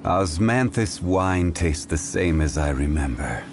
Osmanthus wine tastes the same as I remember.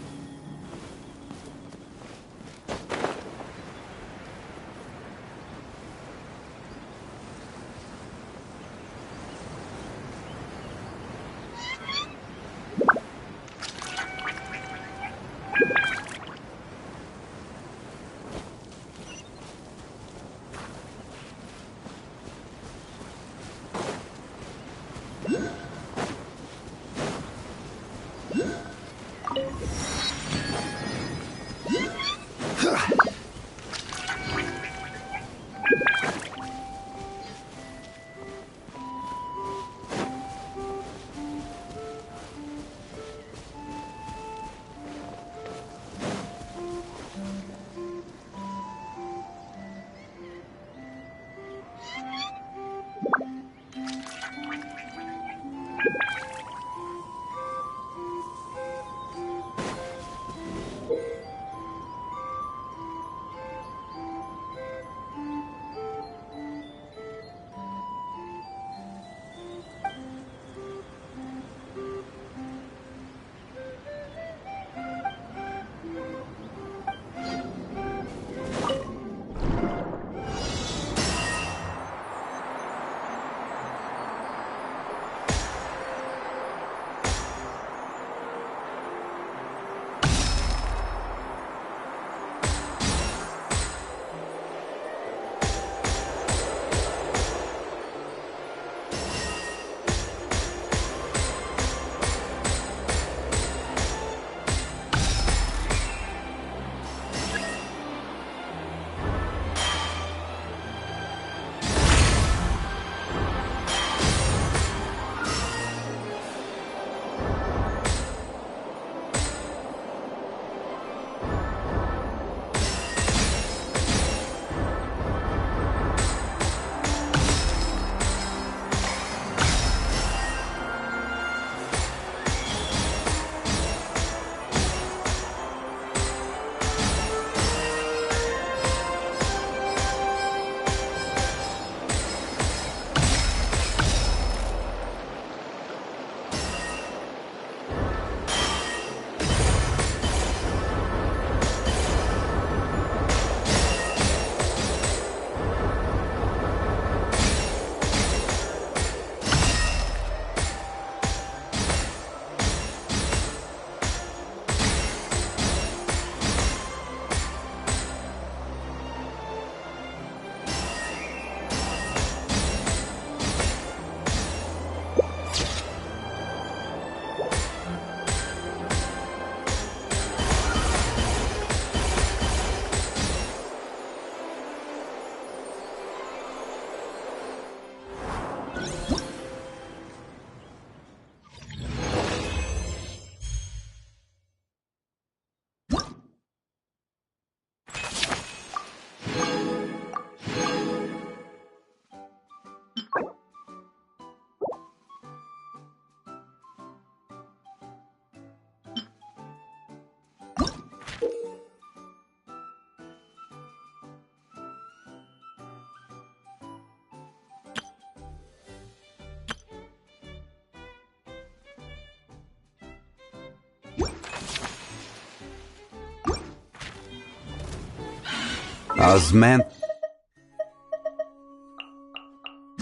Osman.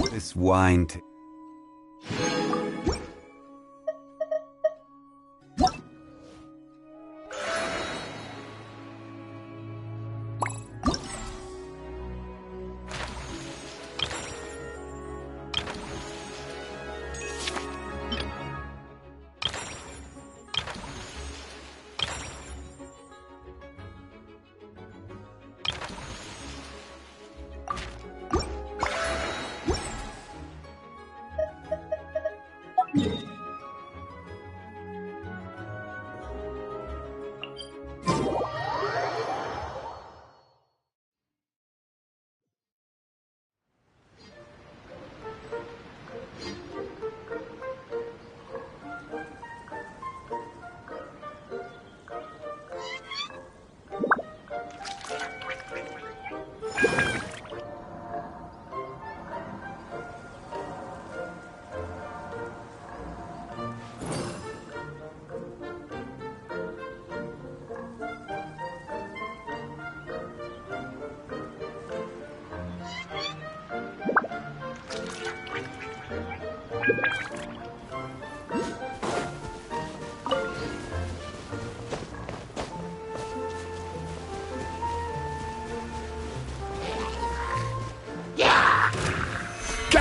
This wine.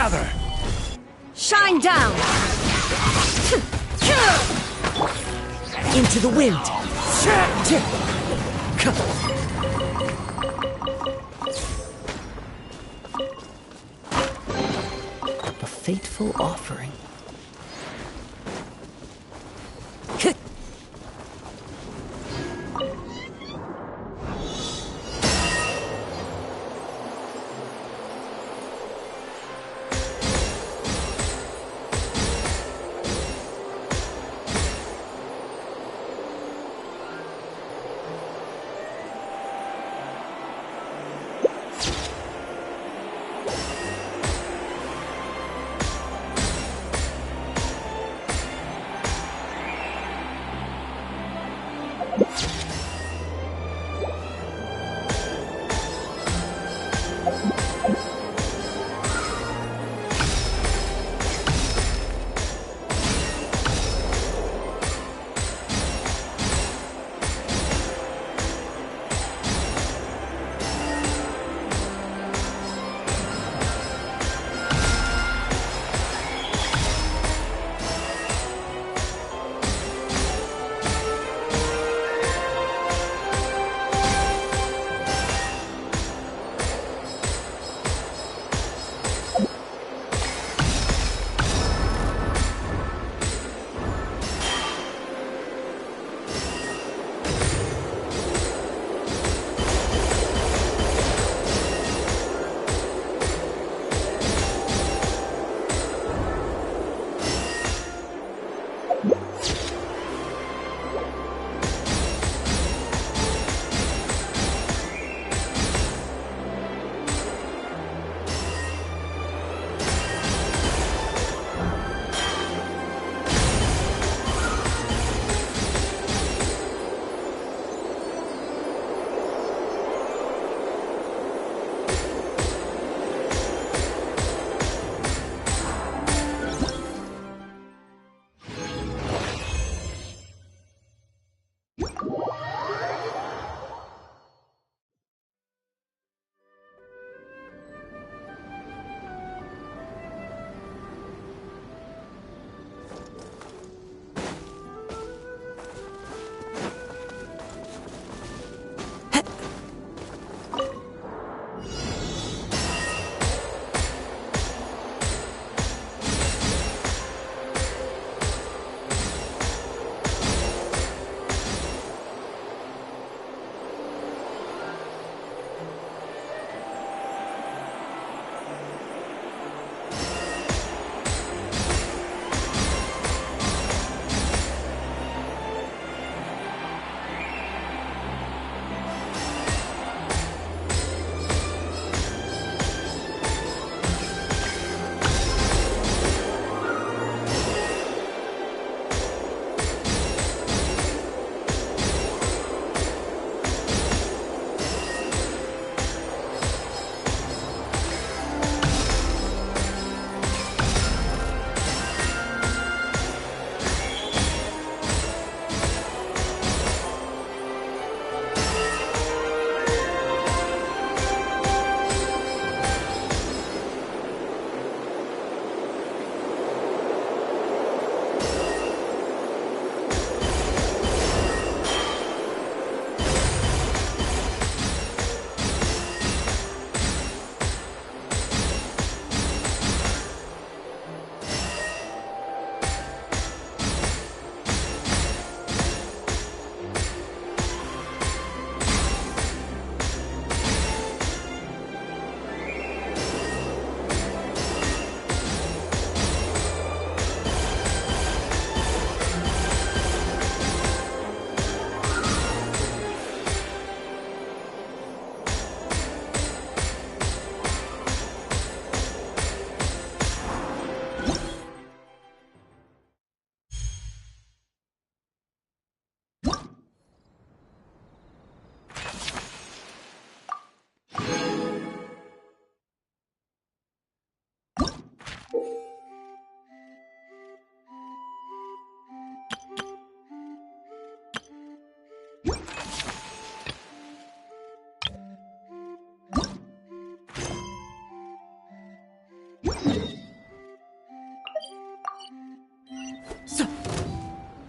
Gather! Shine down! Into the wind! A fateful offering.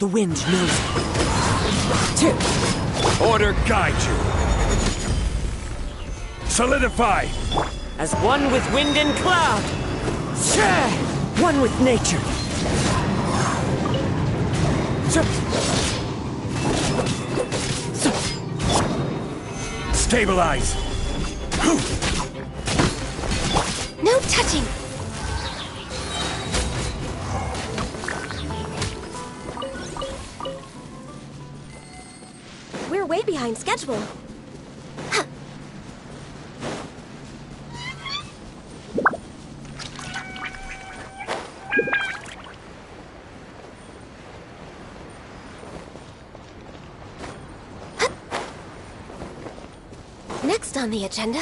The wind knows it. Order guide you. Solidify. As one with wind and cloud. One with nature. Stabilize. No touching. We're way behind schedule. Next on the agenda.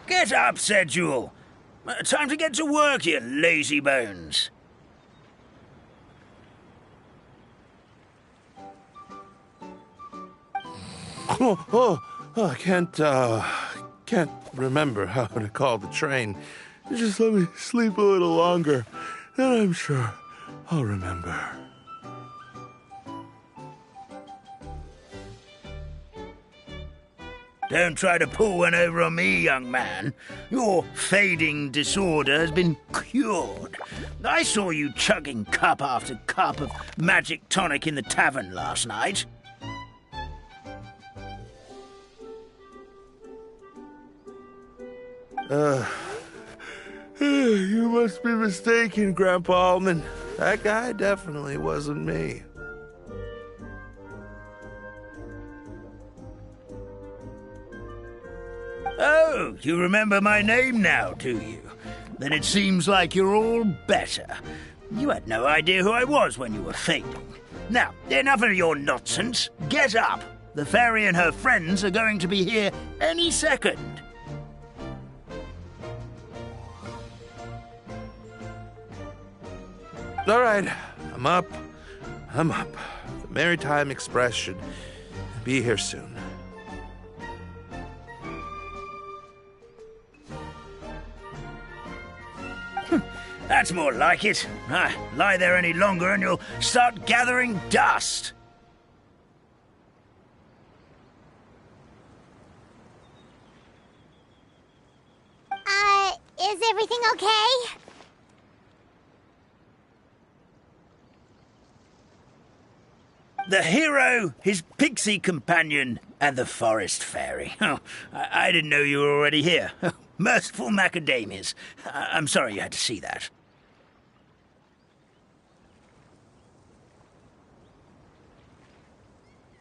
Get up, said Jewel. Time to get to work, you lazy bones. I can't remember how to call the train. Just let me sleep a little longer, and I'm sure I'll remember. Don't try to pull one over on me, young man. Your fading disorder has been cured. I saw you chugging cup after cup of magic tonic in the tavern last night. You must be mistaken, Grandpa Almond. That guy definitely wasn't me. Oh, you remember my name now, do you? Then it seems like you're all better. You had no idea who I was when you were fading. Now, enough of your nonsense. Get up. The fairy and her friends are going to be here any second. All right, I'm up. The Maritime Express should be here soon. That's more like it. Lie there any longer and you'll start gathering dust. Is everything okay? The hero, his pixie companion, and the forest fairy. Oh, I didn't know you were already here. Merciful macadamias. I'm sorry you had to see that.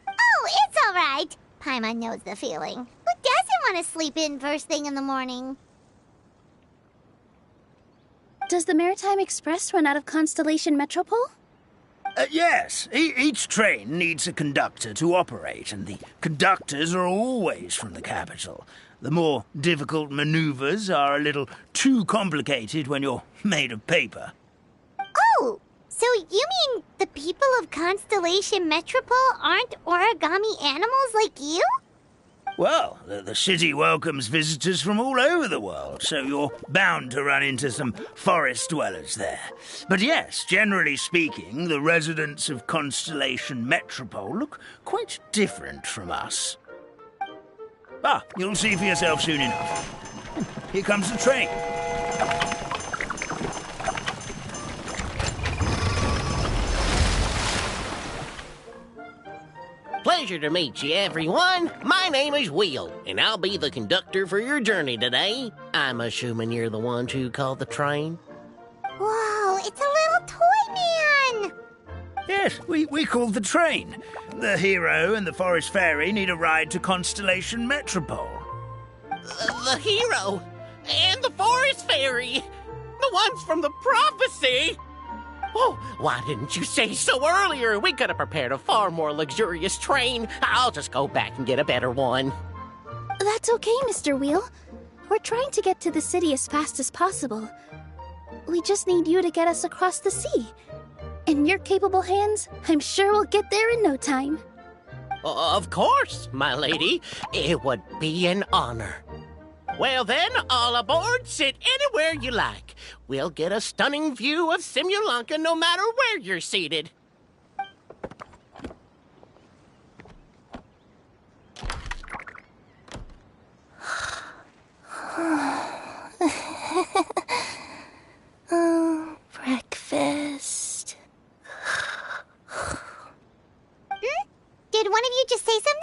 Oh, it's all right. Paimon knows the feeling. Who doesn't want to sleep in first thing in the morning? Does the Maritime Express run out of Constellation Metropole? Yes. Each train needs a conductor to operate, and the conductors are always from the capital. The more difficult maneuvers are a little too complicated when you're made of paper. Oh, so you mean the people of Constellation Metropole aren't origami animals like you? Well, the city welcomes visitors from all over the world, so you're bound to run into some forest dwellers there. But yes, generally speaking, the residents of Constellation Metropole look quite different from us. You'll see for yourself soon enough. Here comes the train. Pleasure to meet you, everyone. My name is Will, and I'll be the conductor for your journey today. I'm assuming you're the ones who called the train? Whoa, it's a little toy man! Yes, we called the train. The hero and the forest fairy need a ride to Constellation Metropole. The hero and the forest fairy, the ones from the prophecy. Oh, why didn't you say so earlier? We could have prepared a far more luxurious train. I'll just go back and get a better one. That's okay, Mr. Wheel. We're trying to get to the city as fast as possible. We just need you to get us across the sea. In your capable hands, I'm sure we'll get there in no time. Of course, my lady. It would be an honor. Well then, all aboard, sit anywhere you like. We'll get a stunning view of Simulanka no matter where you're seated. Breakfast. Did one of you just say something?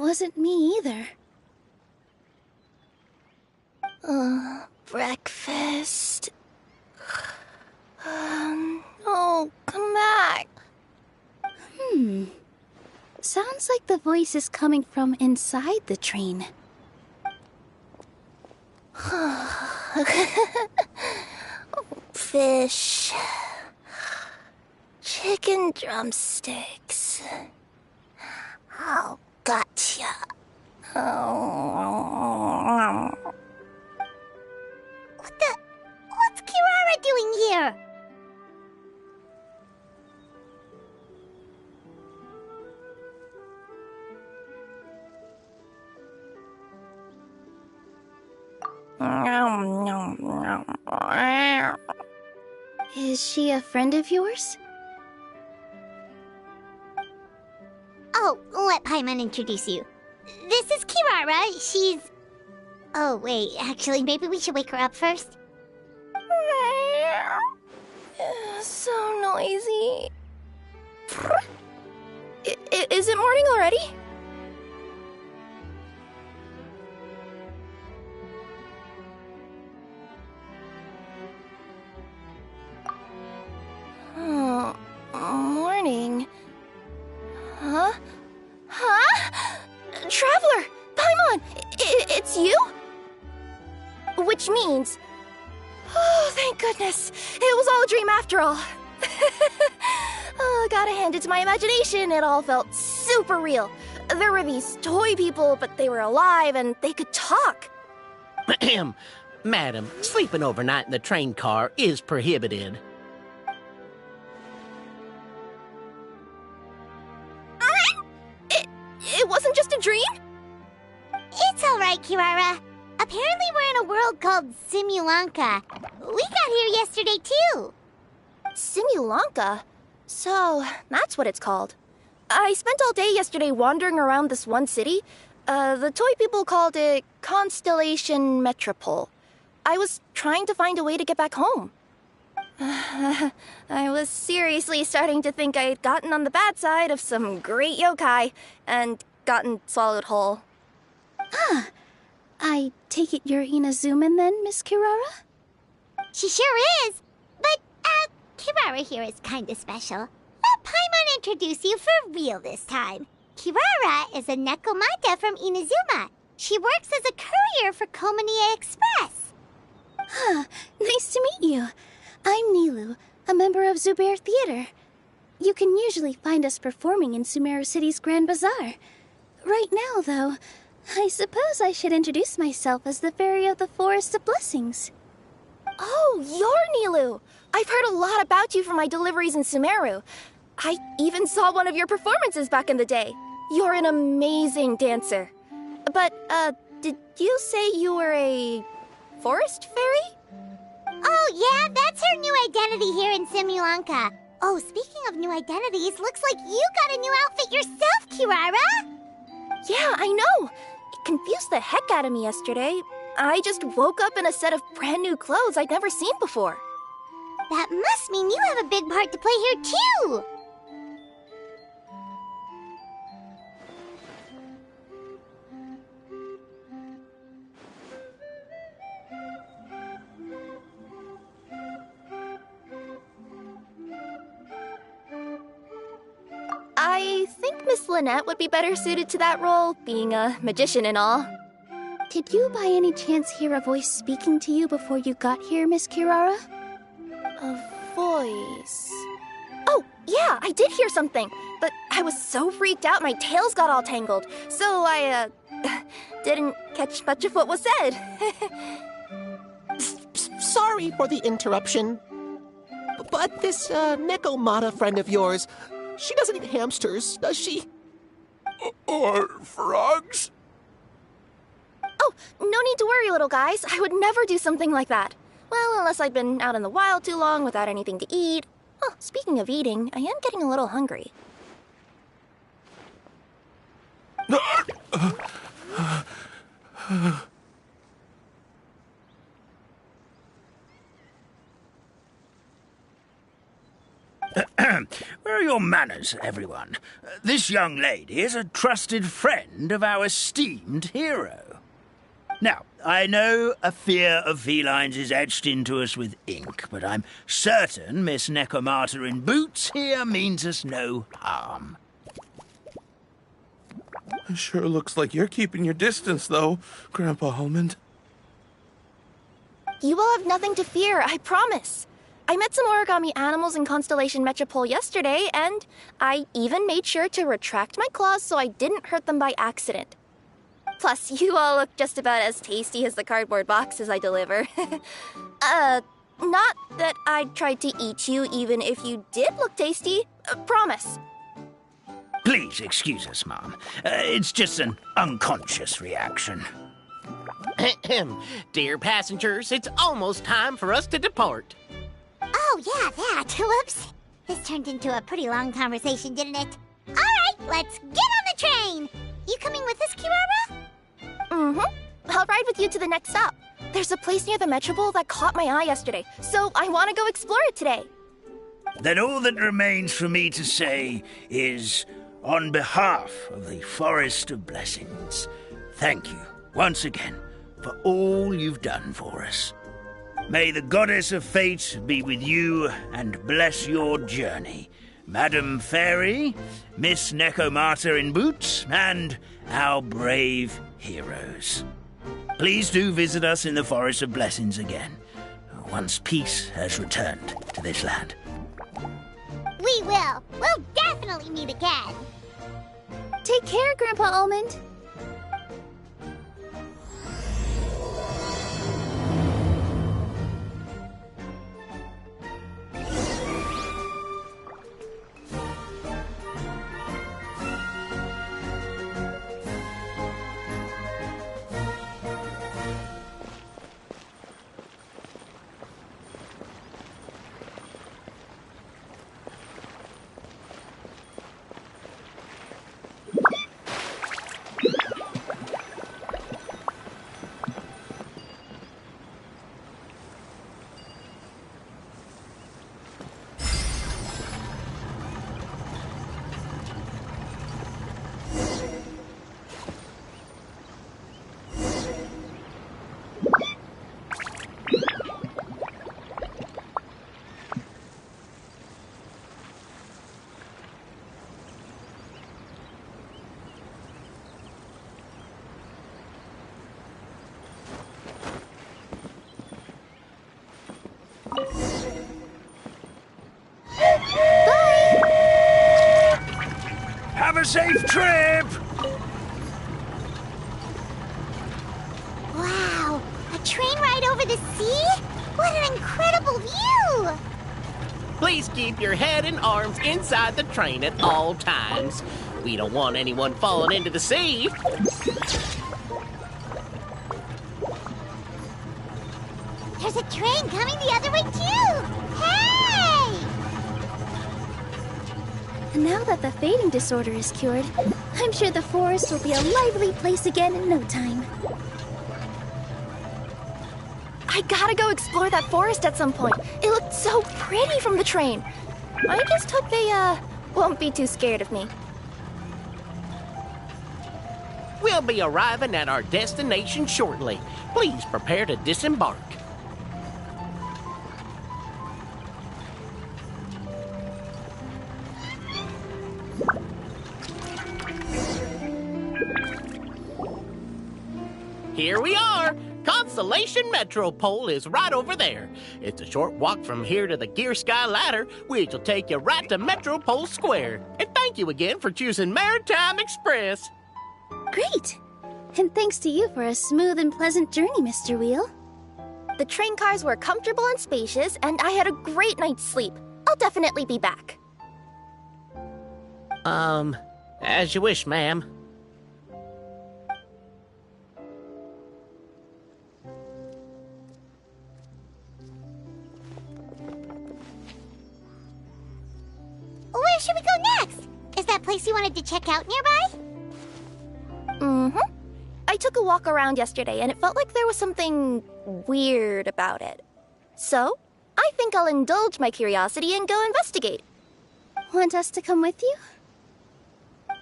Wasn't me either. Breakfast. Oh, come back. Sounds like the voice is coming from inside the train. Fish. Chicken drumsticks. Oh, gotcha. Oh. What's Kirara doing here? Is she a friend of yours? Oh, let Paimon introduce you. This is Kirara. She's... Oh, wait. Actually, maybe we should wake her up first. So noisy. Is it morning already? Morning. Huh? Traveler! Paimon! It's you? Which means... Oh, thank goodness. It was all a dream after all. Oh, gotta hand it to my imagination. It all felt super real. There were these toy people, but they were alive and they could talk. Ahem. Madam, sleeping overnight in the train car is prohibited. It wasn't just a dream? It's alright, Kirara. Apparently we're in a world called Simulanka. We got here yesterday, too. Simulanka? So, that's what it's called. I spent all day yesterday wandering around this one city. The toy people called it Constellation Metropole. I was trying to find a way to get back home. I was seriously starting to think I had gotten on the bad side of some great yokai and gotten swallowed whole. I take it you're Inazuman then, Miss Kirara? She sure is. But, Kirara here is kinda special. Let Paimon introduce you for real this time. Kirara is a Nekomata from Inazuma. She works as a courier for Komanie Express. Nice to meet you. I'm Nilu, a member of Zubair Theater. You can usually find us performing in Sumeru City's Grand Bazaar. Right now, though, I suppose I should introduce myself as the Fairy of the Forest of Blessings. Oh, you're Nilu! I've heard a lot about you from my deliveries in Sumeru. I even saw one of your performances back in the day. You're an amazing dancer. But, did you say you were a forest fairy? Oh, yeah, that's her new identity here in Simulanka. Oh, speaking of new identities, looks like you got a new outfit yourself, Kirara! Yeah, I know. It confused the heck out of me yesterday. I just woke up in a set of brand new clothes I'd never seen before. That must mean you have a big part to play here, too! I think Miss Lynette would be better suited to that role, being a magician and all. Did you by any chance hear a voice speaking to you before you got here, Miss Kirara? A voice... Oh, yeah, I did hear something, but I was so freaked out my tails got all tangled, so I, didn't catch much of what was said. Sorry for the interruption. But this, Nekomata friend of yours, she doesn't eat hamsters, does she? Or frogs? Oh, no need to worry, little guys. I would never do something like that. Well, unless I'd been out in the wild too long without anything to eat. Oh, speaking of eating, I am getting a little hungry. Where are your manners, everyone? This young lady is a trusted friend of our esteemed hero. Now, I know a fear of felines is etched into us with ink, but I'm certain Miss Nekomata in boots here means us no harm. It sure looks like you're keeping your distance, though, Grandpa Almond. You will have nothing to fear, I promise. I met some origami animals in Constellation Metropole yesterday, and I even made sure to retract my claws so I didn't hurt them by accident. Plus, you all look just about as tasty as the cardboard boxes I deliver. Not that I'd try to eat you even if you did look tasty. Promise. Please excuse us, Mom. It's just an unconscious reaction. Dear passengers, it's almost time for us to depart. Oh, yeah, that. Whoops. This turned into a pretty long conversation, didn't it? All right, let's get on the train. You coming with us, Kirara? Mm-hmm. I'll ride with you to the next stop. There's a place near the Metropole that caught my eye yesterday, so I want to go explore it today. Then all that remains for me to say is, on behalf of the Forest of Blessings, thank you once again for all you've done for us. May the Goddess of Fate be with you and bless your journey, Madam Fairy, Miss Nekomata in boots, and our brave heroes. Please do visit us in the Forest of Blessings again, once peace has returned to this land. We will. We'll definitely meet again. Take care, Grandpa Almond. Have a safe trip! Wow, a train ride over the sea? What an incredible view! Please keep your head and arms inside the train at all times. We don't want anyone falling into the sea. There's a train coming the other way, too! Hey! And now that the fading disorder is cured, I'm sure the forest will be a lively place again in no time. I gotta go explore that forest at some point. It looked so pretty from the train. I just hope they, won't be too scared of me. We'll be arriving at our destination shortly. Please prepare to disembark. Here we are! Constellation Metropole is right over there. It's a short walk from here to the Gear Sky Ladder, which will take you right to Metropole Square. In fact, thank you again for choosing Maritime Express. Great! And thanks to you for a smooth and pleasant journey, Mr. Wheel. The train cars were comfortable and spacious, and I had a great night's sleep. I'll definitely be back. As you wish, ma'am. Where should we go next? Is that place you wanted to check out nearby? Mm-hmm. I took a walk around yesterday, and it felt like there was something weird about it. So, I think I'll indulge my curiosity and go investigate. Want us to come with you?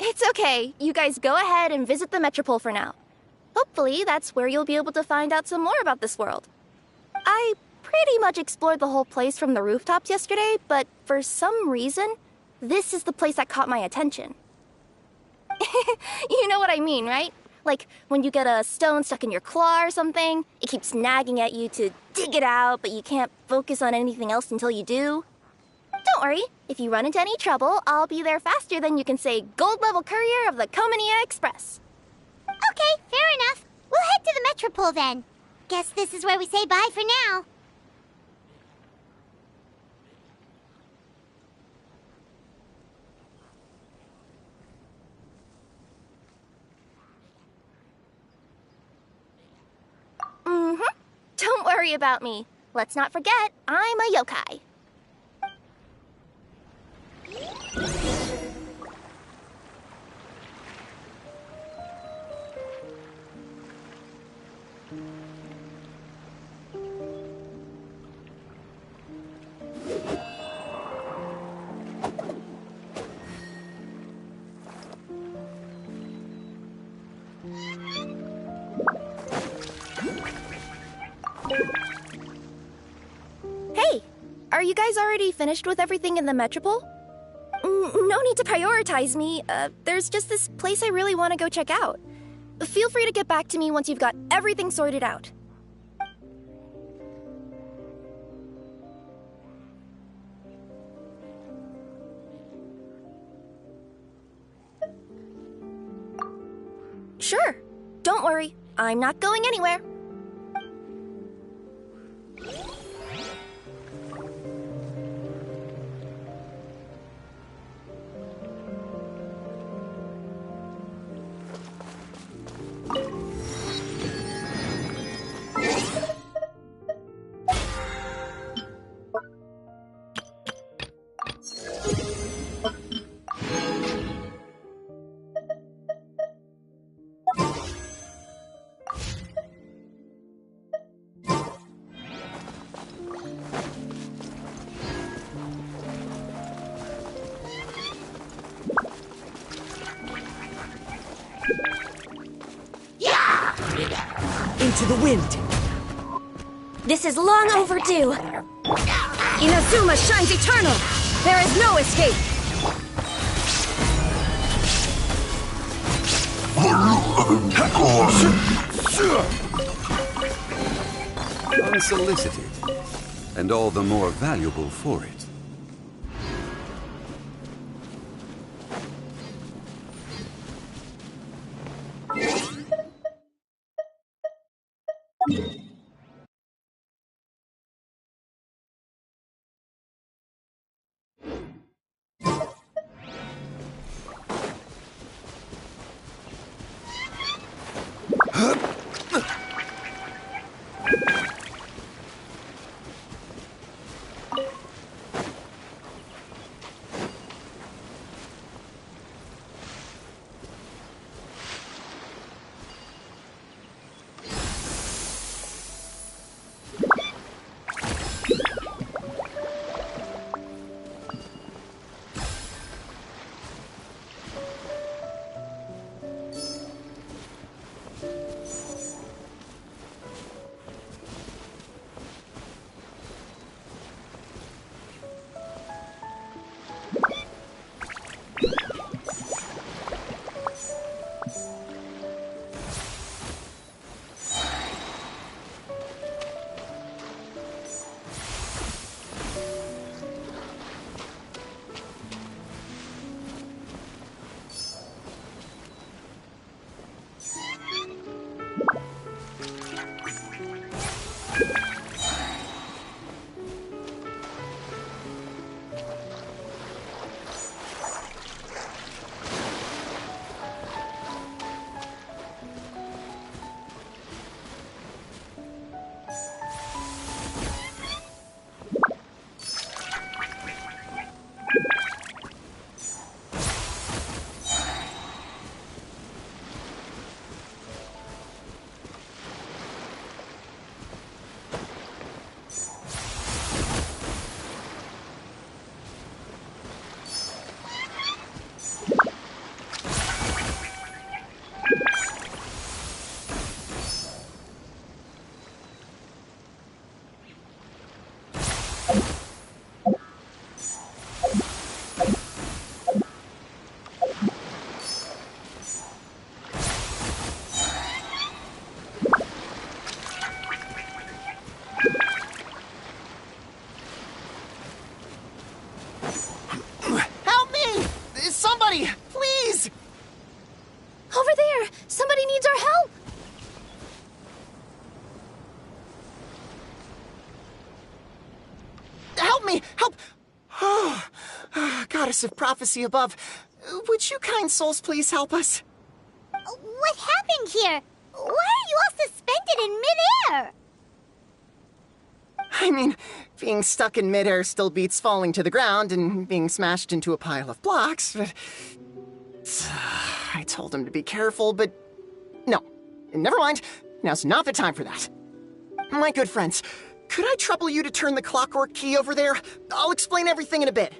It's okay. You guys go ahead and visit the Metropole for now. Hopefully, that's where you'll be able to find out some more about this world. I pretty much explored the whole place from the rooftops yesterday, but for some reason, this is the place that caught my attention. You know what I mean, right? Like, when you get a stone stuck in your claw or something, it keeps nagging at you to dig it out, but you can't focus on anything else until you do. Don't worry, if you run into any trouble, I'll be there faster than you can say gold-level courier of the Comania Express. Okay, fair enough. We'll head to the Metropole then. Guess this is where we say bye for now. Mm-hmm. Don't worry about me. Let's not forget, I'm a yokai. Hey, are you guys already finished with everything in the Metropole? No need to prioritize me. There's just this place I really want to go check out. Feel free to get back to me once you've got everything sorted out. Sure. Don't worry. I'm not going anywhere. Into the wind. This is long overdue. Inazuma shines eternal. There is no escape. Unsolicited, and all the more valuable for it. goddess of prophecy above, would you kind souls please help us? What happened here? Why are you all suspended in midair? I mean, being stuck in midair still beats falling to the ground and being smashed into a pile of blocks, but... I told him to be careful, but... No. Never mind. Now's not the time for that. My good friends, could I trouble you to turn the clockwork key over there? I'll explain everything in a bit.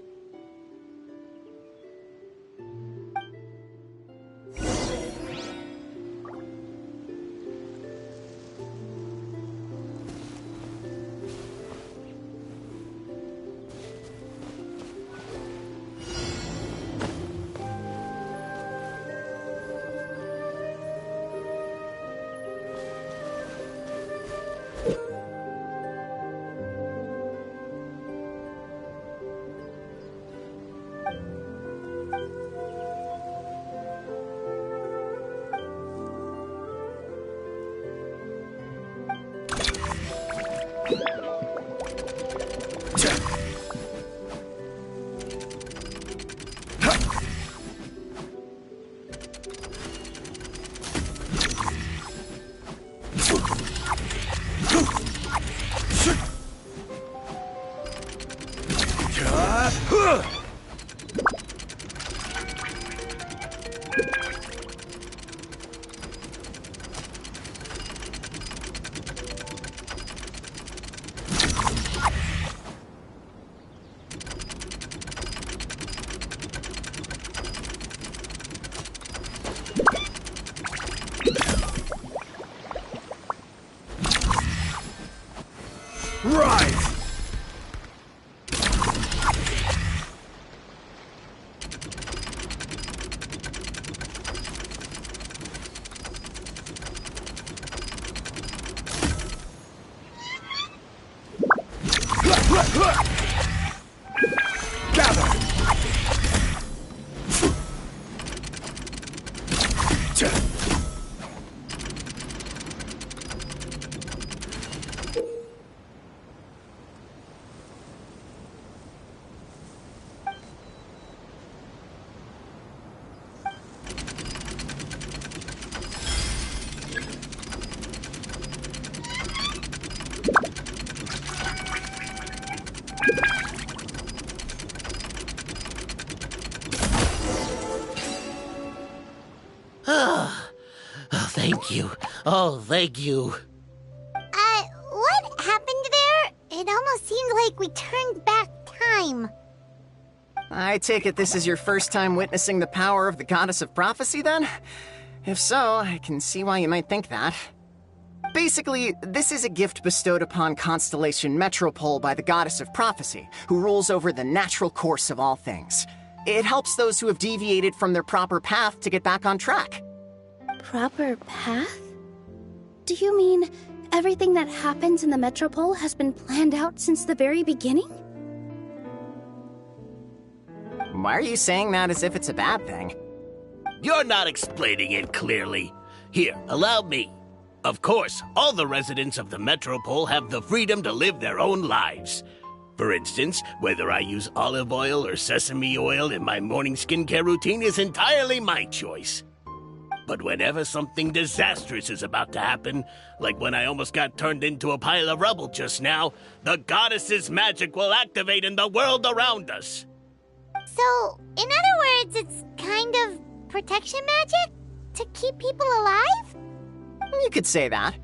Thank you. Oh, thank you. What happened there? It almost seemed like we turned back time. I take it this is your first time witnessing the power of the goddess of prophecy, then? If so, I can see why you might think that. Basically, this is a gift bestowed upon Constellation Metropole by the goddess of prophecy, who rules over the natural course of all things. It helps those who have deviated from their proper path to get back on track. Proper path? Do you mean everything that happens in the Metropole has been planned out since the very beginning? Why are you saying that as if it's a bad thing? You're not explaining it clearly. Here, allow me. Of course, all the residents of the Metropole have the freedom to live their own lives. For instance, whether I use olive oil or sesame oil in my morning skincare routine is entirely my choice. But whenever something disastrous is about to happen, like when I almost got turned into a pile of rubble just now, the goddess's magic will activate in the world around us. So, in other words, it's kind of protection magic? To keep people alive? You could say that.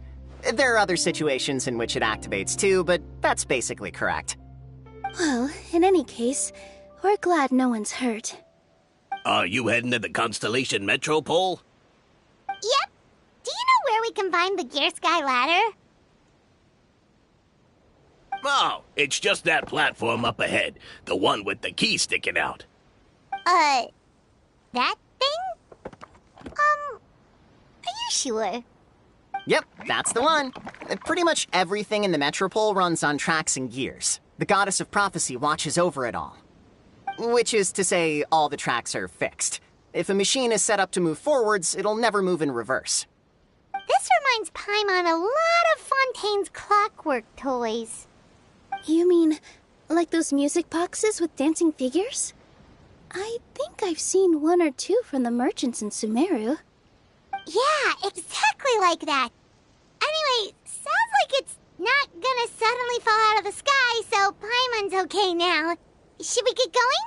There are other situations in which it activates too, but that's basically correct. Well, in any case, we're glad no one's hurt. Are you heading to the Constellation Metropole? Yep. Do you know where we can find the Gear Sky Ladder? Oh, it's just that platform up ahead. The one with the key sticking out. That thing? Are you sure? Yep, that's the one. Pretty much everything in the Metropole runs on tracks and gears. The goddess of prophecy watches over it all. Which is to say, all the tracks are fixed. If a machine is set up to move forwards, it'll never move in reverse. This reminds Paimon a lot of Fontaine's clockwork toys. You mean, like those music boxes with dancing figures? I think I've seen one or two from the merchants in Sumeru. Yeah, exactly like that. Anyway, sounds like it's not gonna suddenly fall out of the sky, so Paimon's okay now. Should we get going?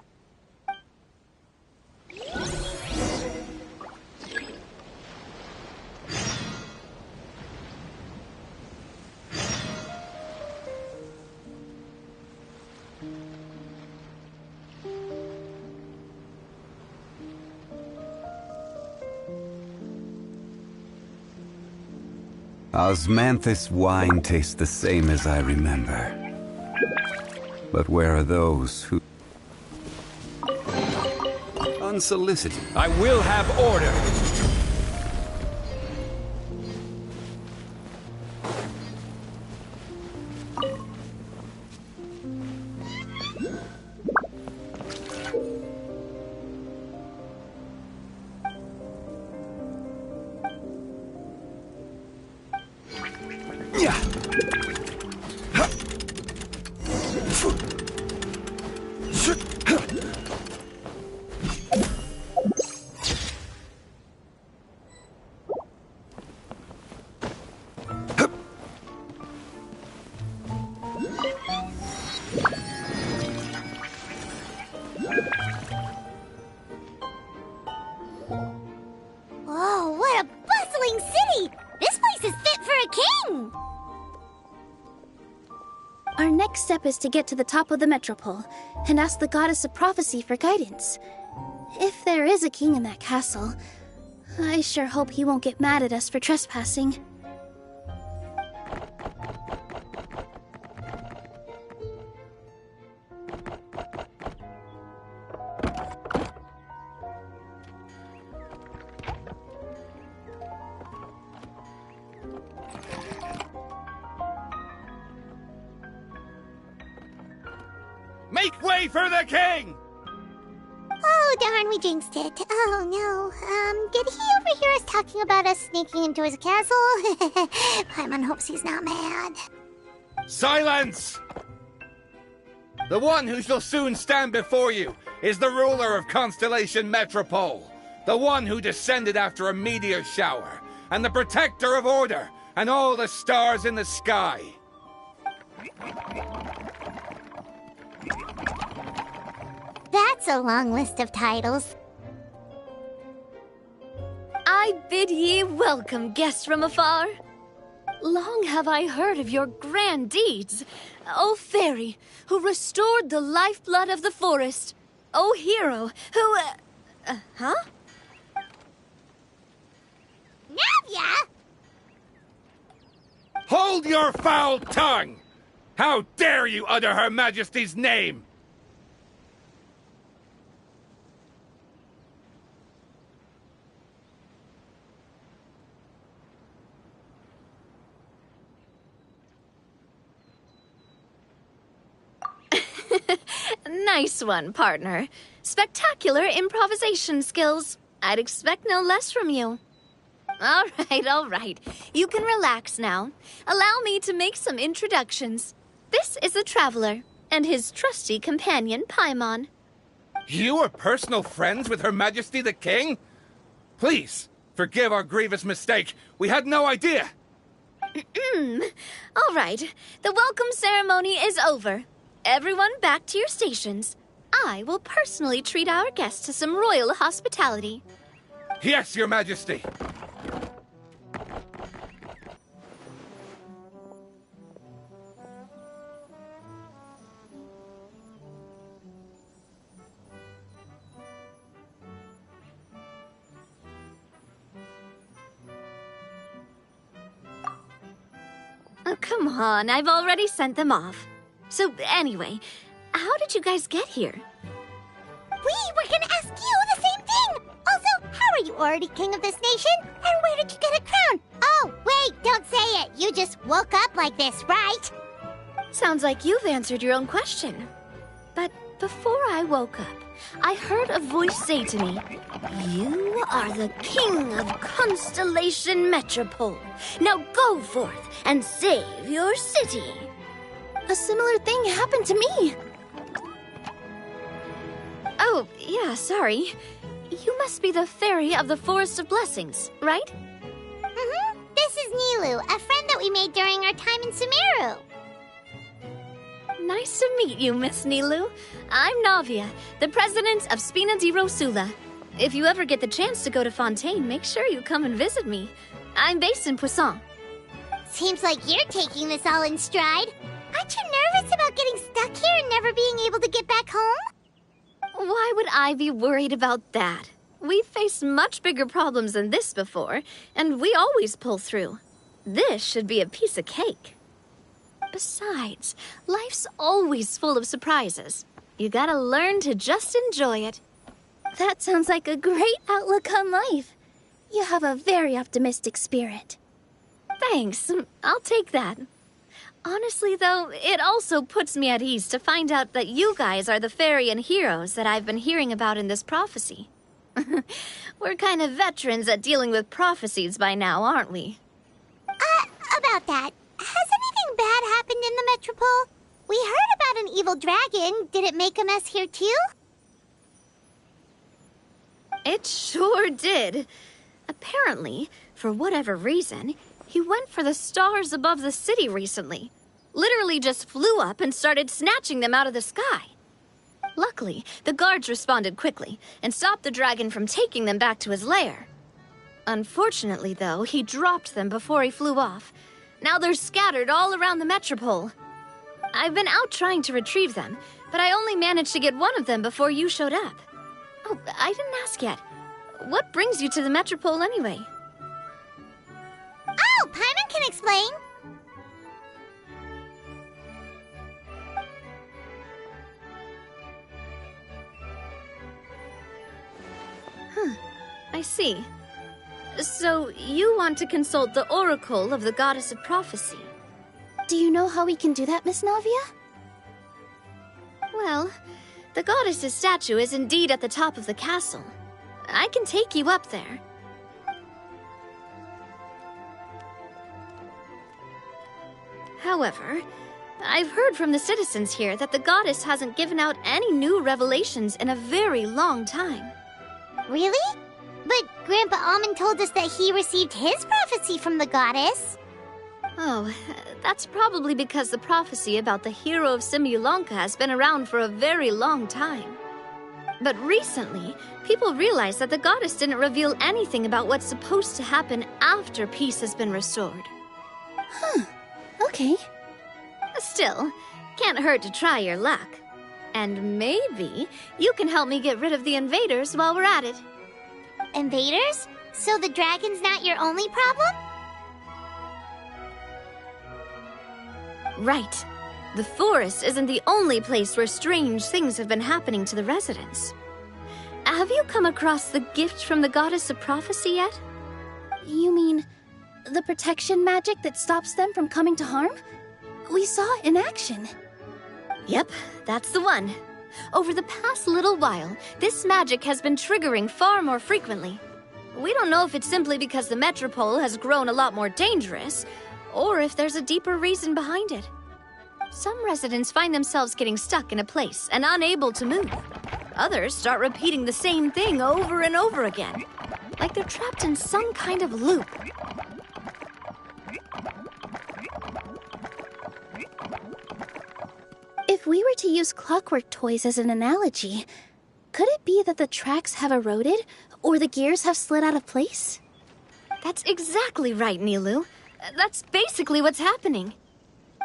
Osmanthus wine tastes the same as I remember. But where are those who... Unsolicited. I will have order. Oh, what a bustling city! This place is fit for a king! Our next step is to get to the top of the metropole and ask the goddess of prophecy for guidance. If there is a king in that castle, I sure hope he won't get mad at us for trespassing. Make way for the king! Oh, darn, we jinxed it. Oh, no. Did he overhear us talking about us sneaking into his castle? Paimon hopes he's not mad. Silence! The one who shall soon stand before you is the ruler of Constellation Metropole, the one who descended after a meteor shower, and the protector of order and all the stars in the sky. That's a long list of titles. I bid ye welcome, guests from afar. Long have I heard of your grand deeds. O fairy, who restored the lifeblood of the forest. O hero, who... huh? Navia! Hold your foul tongue! How dare you utter Her Majesty's name! Nice one, partner. Spectacular improvisation skills. I'd expect no less from you. All right. You can relax now. Allow me to make some introductions. This is the Traveler, and his trusty companion, Paimon. You are personal friends with Her Majesty the King? Please, forgive our grievous mistake. We had no idea. All right. The welcome ceremony is over. Everyone back to your stations. I will personally treat our guests to some royal hospitality. Yes, Your Majesty. Oh, come on. I've already sent them off. So, anyway, how did you guys get here? We were gonna ask you the same thing! Also, how are you already king of this nation? And where did you get a crown? Oh, wait, don't say it. You just woke up like this, right? Sounds like you've answered your own question. But before I woke up, I heard a voice say to me, "You are the king of Constellation Metropole. Now go forth and save your city." A similar thing happened to me. Oh, yeah, sorry. You must be the fairy of the Forest of Blessings, right? Mm-hmm. This is Nilu, a friend that we made during our time in Sumeru. Nice to meet you, Miss Nilu. I'm Navia, the president of Spina di Rosula. If you ever get the chance to go to Fontaine, make sure you come and visit me. I'm based in Poisson. Seems like you're taking this all in stride. Aren't you nervous about getting stuck here and never being able to get back home? Why would I be worried about that? We've faced much bigger problems than this before, and we always pull through. This should be a piece of cake. Besides, life's always full of surprises. You gotta learn to just enjoy it. That sounds like a great outlook on life. You have a very optimistic spirit. Thanks. I'll take that. Honestly, though, it also puts me at ease to find out that you guys are the fairy and heroes that I've been hearing about in this prophecy. We're kind of veterans at dealing with prophecies by now, aren't we? About that, has anything bad happened in the Metropole? We heard about an evil dragon. Did it make a mess here too? It sure did. Apparently, for whatever reason, he went for the stars above the city recently. Literally just flew up and started snatching them out of the sky. Luckily, the guards responded quickly and stopped the dragon from taking them back to his lair. Unfortunately, though, he dropped them before he flew off. Now they're scattered all around the Metropole. I've been out trying to retrieve them, but I only managed to get one of them before you showed up. Oh, I didn't ask yet. What brings you to the Metropole anyway? Oh, Paimon can explain. I see. So, you want to consult the oracle of the goddess of prophecy? Do you know how we can do that, Miss Navia? Well, the goddess's statue is indeed at the top of the castle. I can take you up there. However, I've heard from the citizens here that the goddess hasn't given out any new revelations in a very long time. Really? But Grandpa Almond told us that he received his prophecy from the goddess. Oh, that's probably because the prophecy about the hero of Simulanka has been around for a very long time. But recently, people realized that the goddess didn't reveal anything about what's supposed to happen after peace has been restored. Okay. Still, can't hurt to try your luck. And maybe you can help me get rid of the invaders while we're at it. Invaders? So the dragon's not your only problem? Right. The forest isn't the only place where strange things have been happening to the residents. Have you come across the gift from the goddess of prophecy yet? You mean the protection magic that stops them from coming to harm? We saw it in action. Yep, that's the one. Over the past little while, this magic has been triggering far more frequently. We don't know if it's simply because the Metropole has grown a lot more dangerous, or if there's a deeper reason behind it. Some residents find themselves getting stuck in a place and unable to move. Others start repeating the same thing over and over again, like they're trapped in some kind of loop. If we were to use clockwork toys as an analogy, could it be that the tracks have eroded or the gears have slid out of place? That's exactly right, Nilu. That's basically what's happening.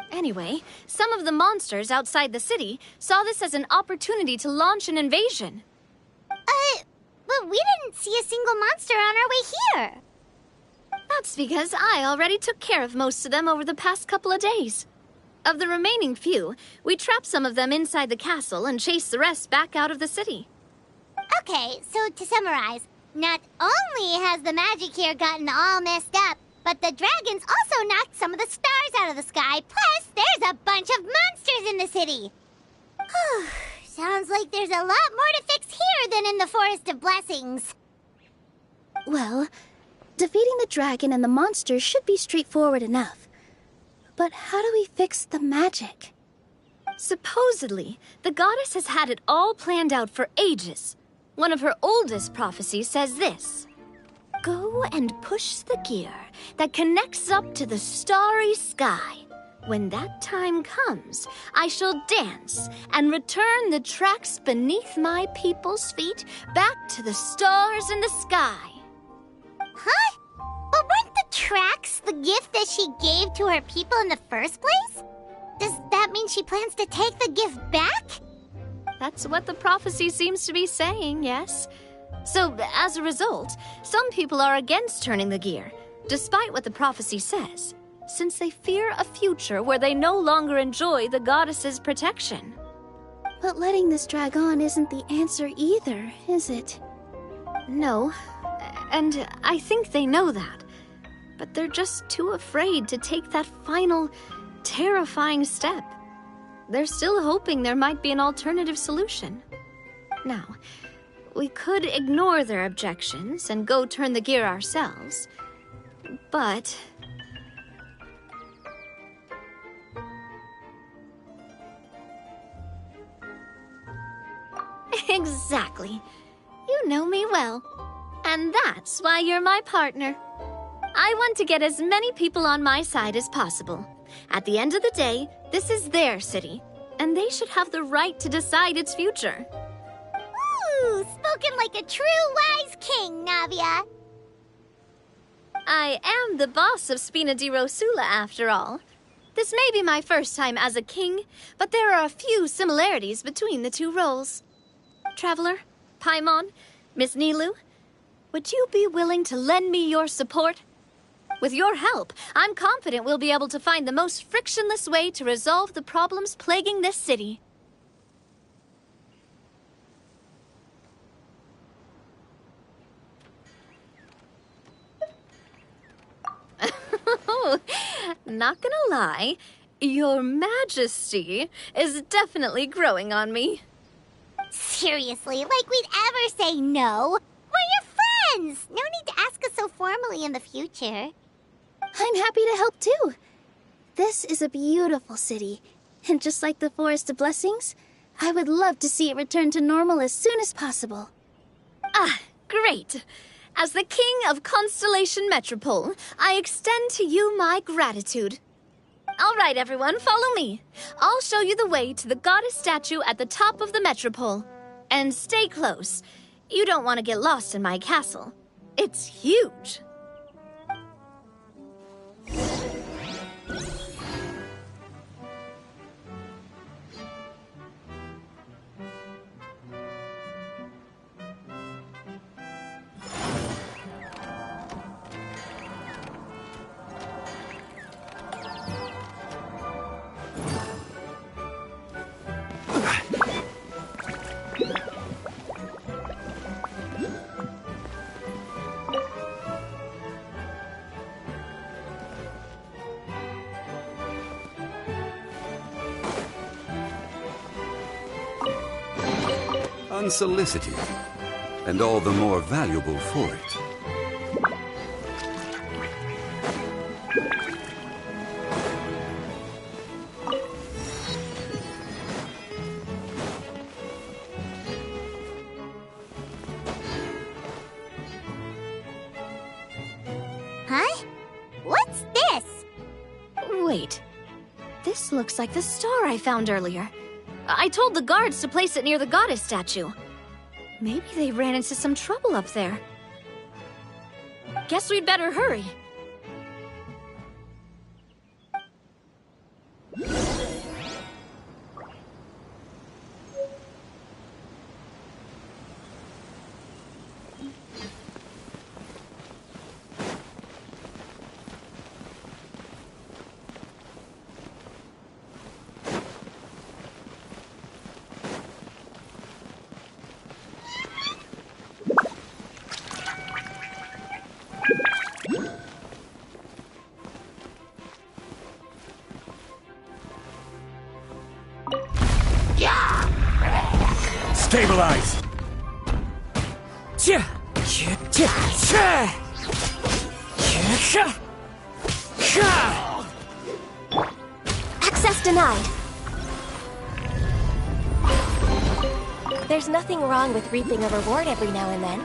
Anyway, some of the monsters outside the city saw this as an opportunity to launch an invasion. But we didn't see a single monster on our way here. That's because I already took care of most of them over the past couple of days. Of the remaining few, we trapped some of them inside the castle and chased the rest back out of the city. Okay, so to summarize, not only has the magic here gotten all messed up, but the dragons also knocked some of the stars out of the sky, plus there's a bunch of monsters in the city. Sounds like there's a lot more to fix here than in the Forest of Blessings. Well, defeating the dragon and the monsters should be straightforward enough. But how do we fix the magic? Supposedly, the goddess has had it all planned out for ages. One of her oldest prophecies says this: "Go and push the gear that connects up to the starry sky. When that time comes, I shall dance and return the tracks beneath my people's feet back to the stars in the sky." Huh? But weren't the tracks the gift that she gave to her people in the first place? Does that mean she plans to take the gift back? That's what the prophecy seems to be saying, yes. So, as a result, some people are against turning the gear, despite what the prophecy says, since they fear a future where they no longer enjoy the goddess's protection. But letting this drag on isn't the answer either, is it? No, and I think they know that. But they're just too afraid to take that final, terrifying step. They're still hoping there might be an alternative solution. Now, we could ignore their objections and go turn the gear ourselves, but... Exactly. You know me well. And that's why you're my partner. I want to get as many people on my side as possible. At the end of the day, this is their city, and they should have the right to decide its future. Ooh, spoken like a true wise king, Navia. I am the boss of Spina di Rosula, after all. This may be my first time as a king, but there are a few similarities between the two roles. Traveler, Paimon, Miss Nilu, would you be willing to lend me your support? With your help, I'm confident we'll be able to find the most frictionless way to resolve the problems plaguing this city. Not gonna lie, Your Majesty is definitely growing on me. Seriously, like we'd ever say no. We're your friends! No need to ask us so formally in the future. I'm happy to help too. This is a beautiful city, and just like the Forest of Blessings, I would love to see it return to normal as soon as possible. Ah, great. As the King of Constellation Metropole, I extend to you my gratitude. All right, everyone, follow me. I'll show you the way to the goddess statue at the top of the Metropole. And stay close. You don't want to get lost in my castle. It's huge. Unsolicited, and all the more valuable for it. Huh? What's this? Wait. This looks like the star I found earlier. I told the guards to place it near the goddess statue. Maybe they ran into some trouble up there. Guess we'd better hurry. Stabilize! Access denied. There's nothing wrong with reaping a reward every now and then.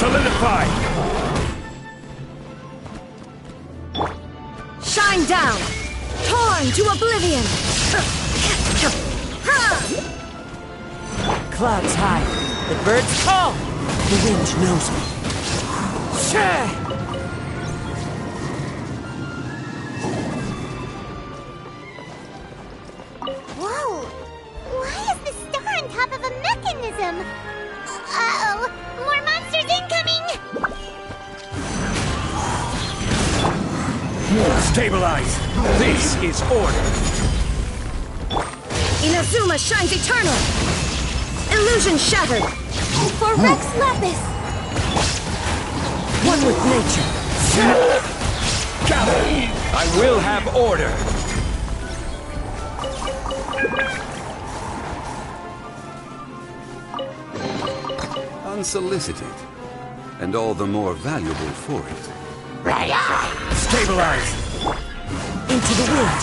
Solidify! Shine down! Torn to oblivion! Clouds high, the birds call, the wind knows me. Whoa! Why is the star on top of a mechanism? Uh-oh! More monsters incoming! Stabilize! This is order! Inazuma shines eternal! Illusion shattered! For Rex Lapis! One with nature! Gather! I will have order! Unsolicited, and all the more valuable for it. Stabilize! Into the wind!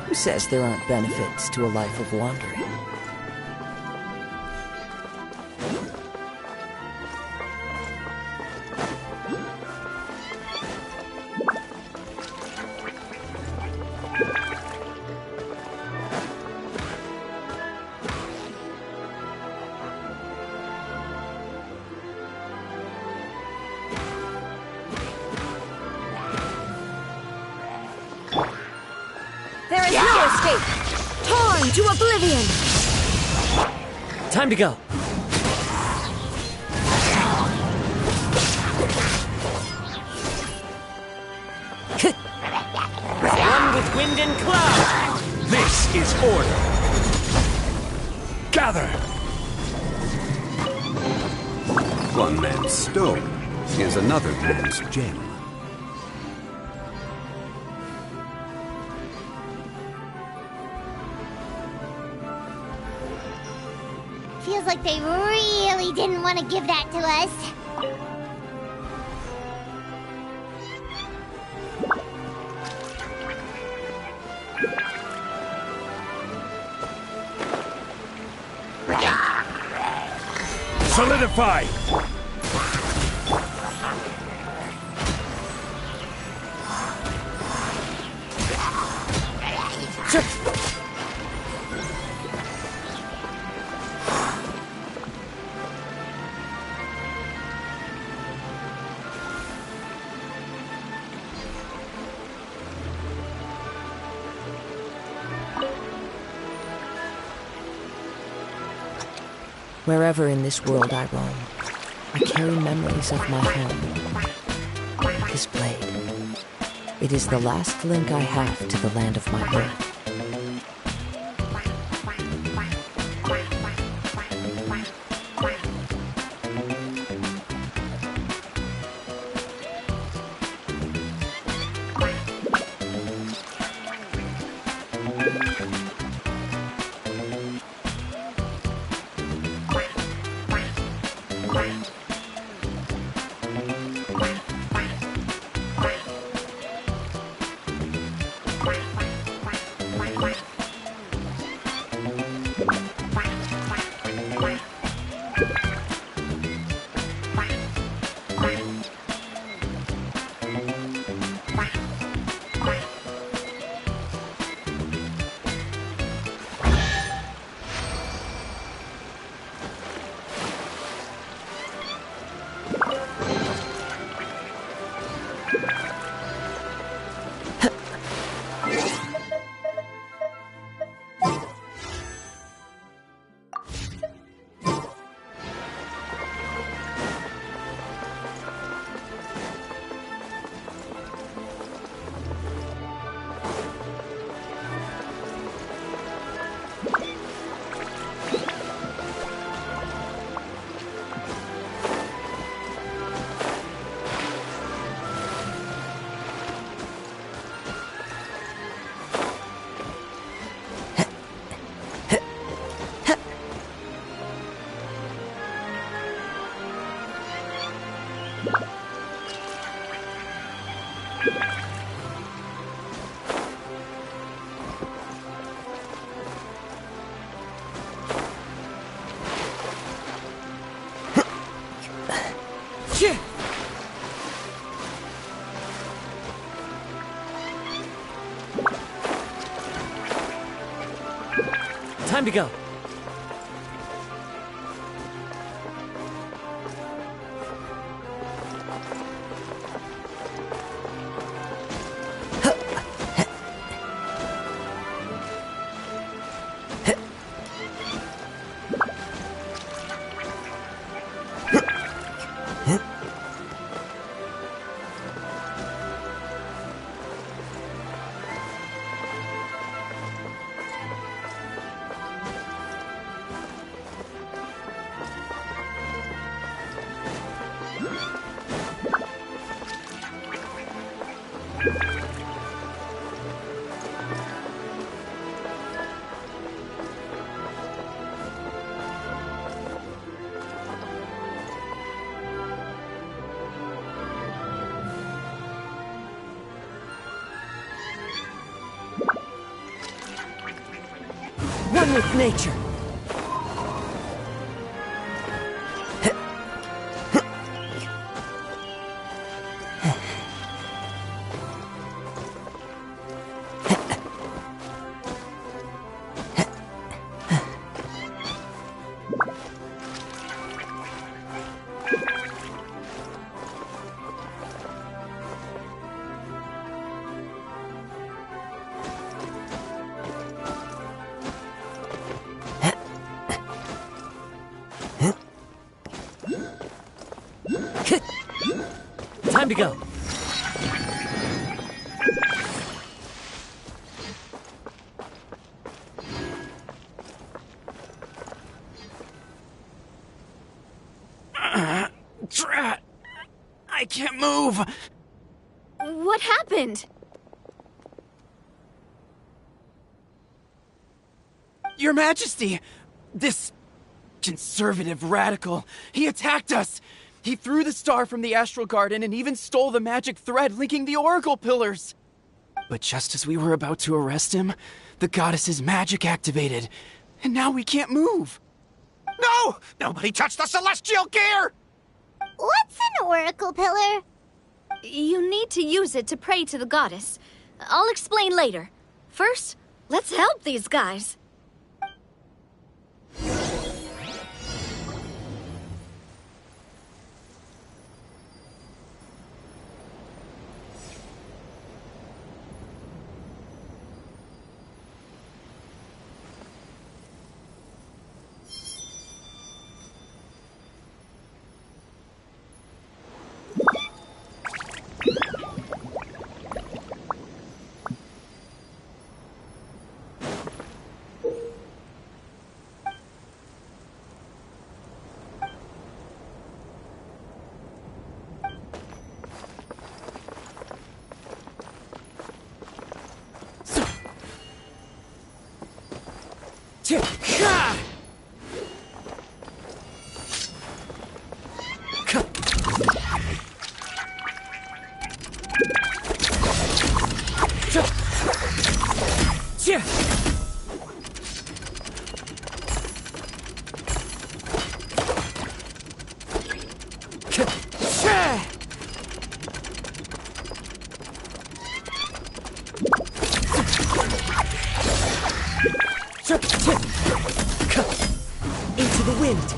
Who says there aren't benefits to a life of wandering? There is no escape! Torn to oblivion! Time to go. One with wind and cloud! This is order! Gather! One man's stone is another man's gem. Feels like they really didn't want to give that to us. Solidify! Wherever in this world I roam, I carry memories of my home. This blade. It is the last link I have to the land of my birth. Time to go. One with nature. Time to go. Drat! I can't move! What happened? Your Majesty! This conservative radical, he attacked us! He threw the star from the Astral Garden and even stole the magic thread linking the Oracle Pillars! But just as we were about to arrest him, the goddess's magic activated, and now we can't move! No! Nobody touched the celestial gear! What's an oracle pillar? You need to use it to pray to the goddess. I'll explain later. First, let's help these guys. Into the wind.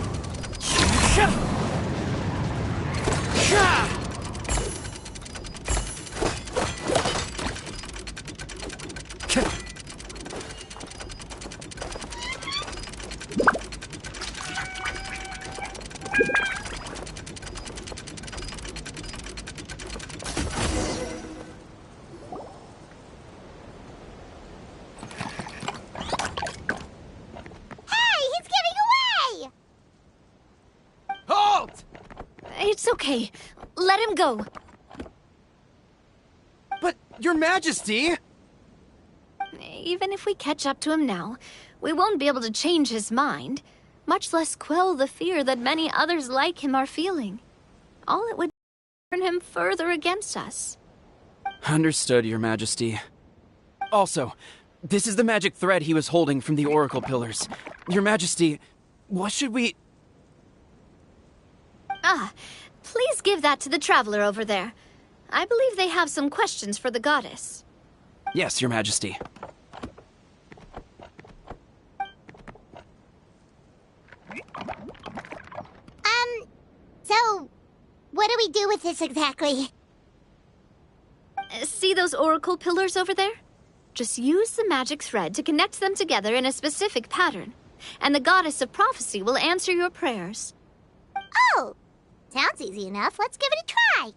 It's okay. Let him go. But, Your Majesty! Even if we catch up to him now, we won't be able to change his mind, much less quell the fear that many others like him are feeling. All it would turn him further against us. Understood, Your Majesty. Also, this is the magic thread he was holding from the Oracle Pillars. Your Majesty, what should we... Ah, Please give that to the traveler over there. I believe they have some questions for the goddess. Yes, Your Majesty. So, what do we do with this exactly? See those oracle pillars over there? Just use the magic thread to connect them together in a specific pattern, and the goddess of prophecy will answer your prayers. Oh, sounds easy enough. Let's give it a try.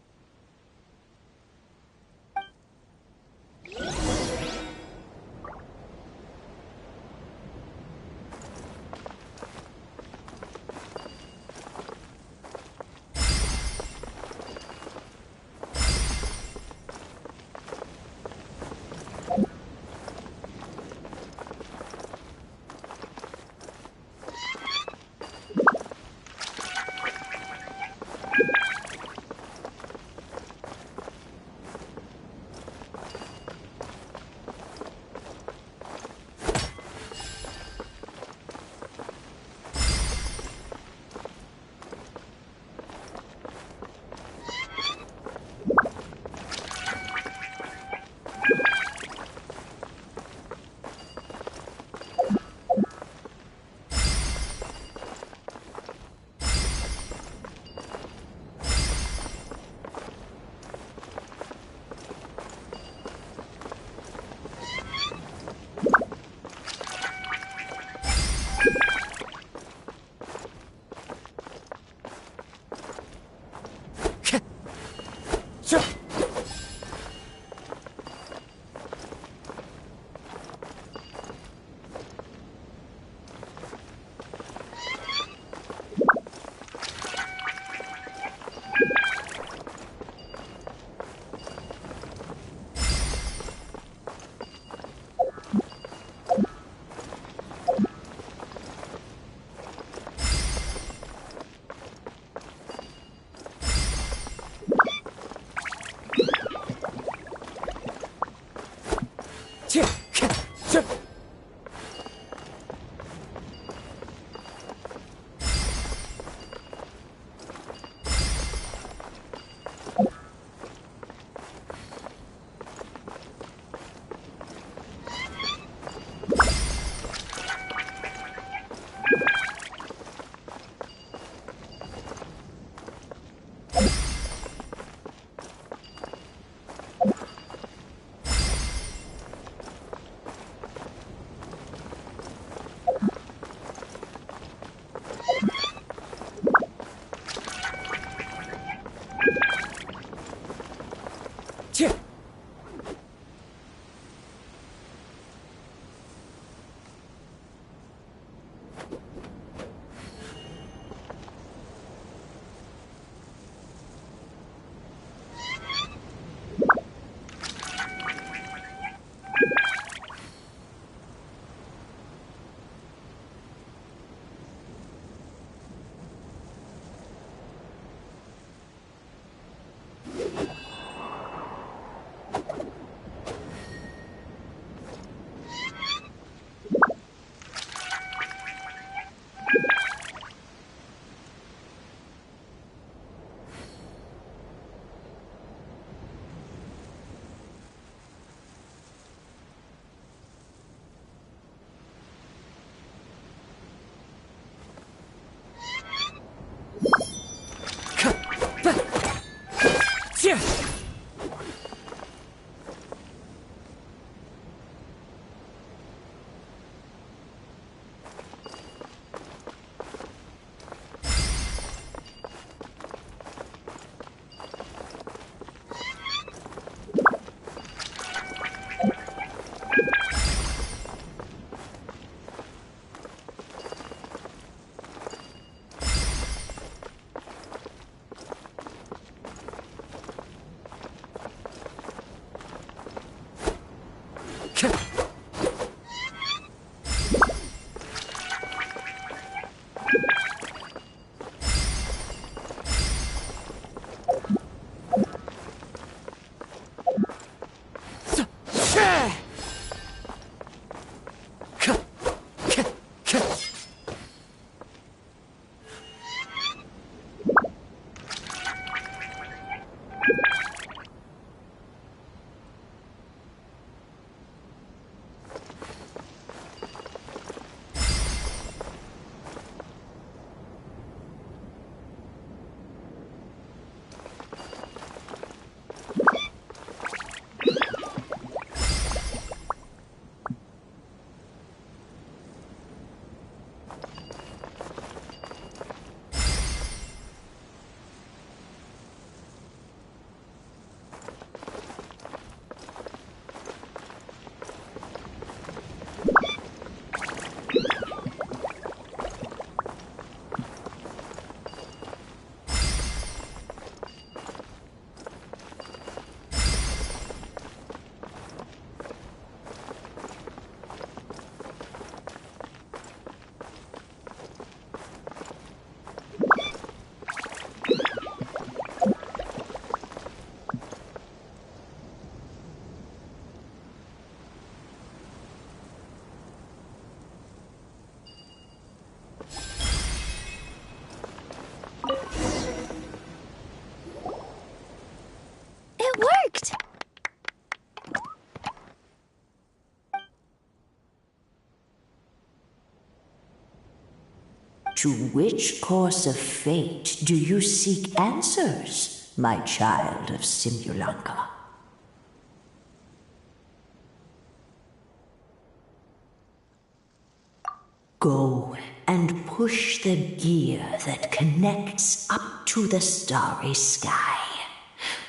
It worked! To which course of fate do you seek answers, my child of Simulanka? Go and push the gear that connects up to the starry sky.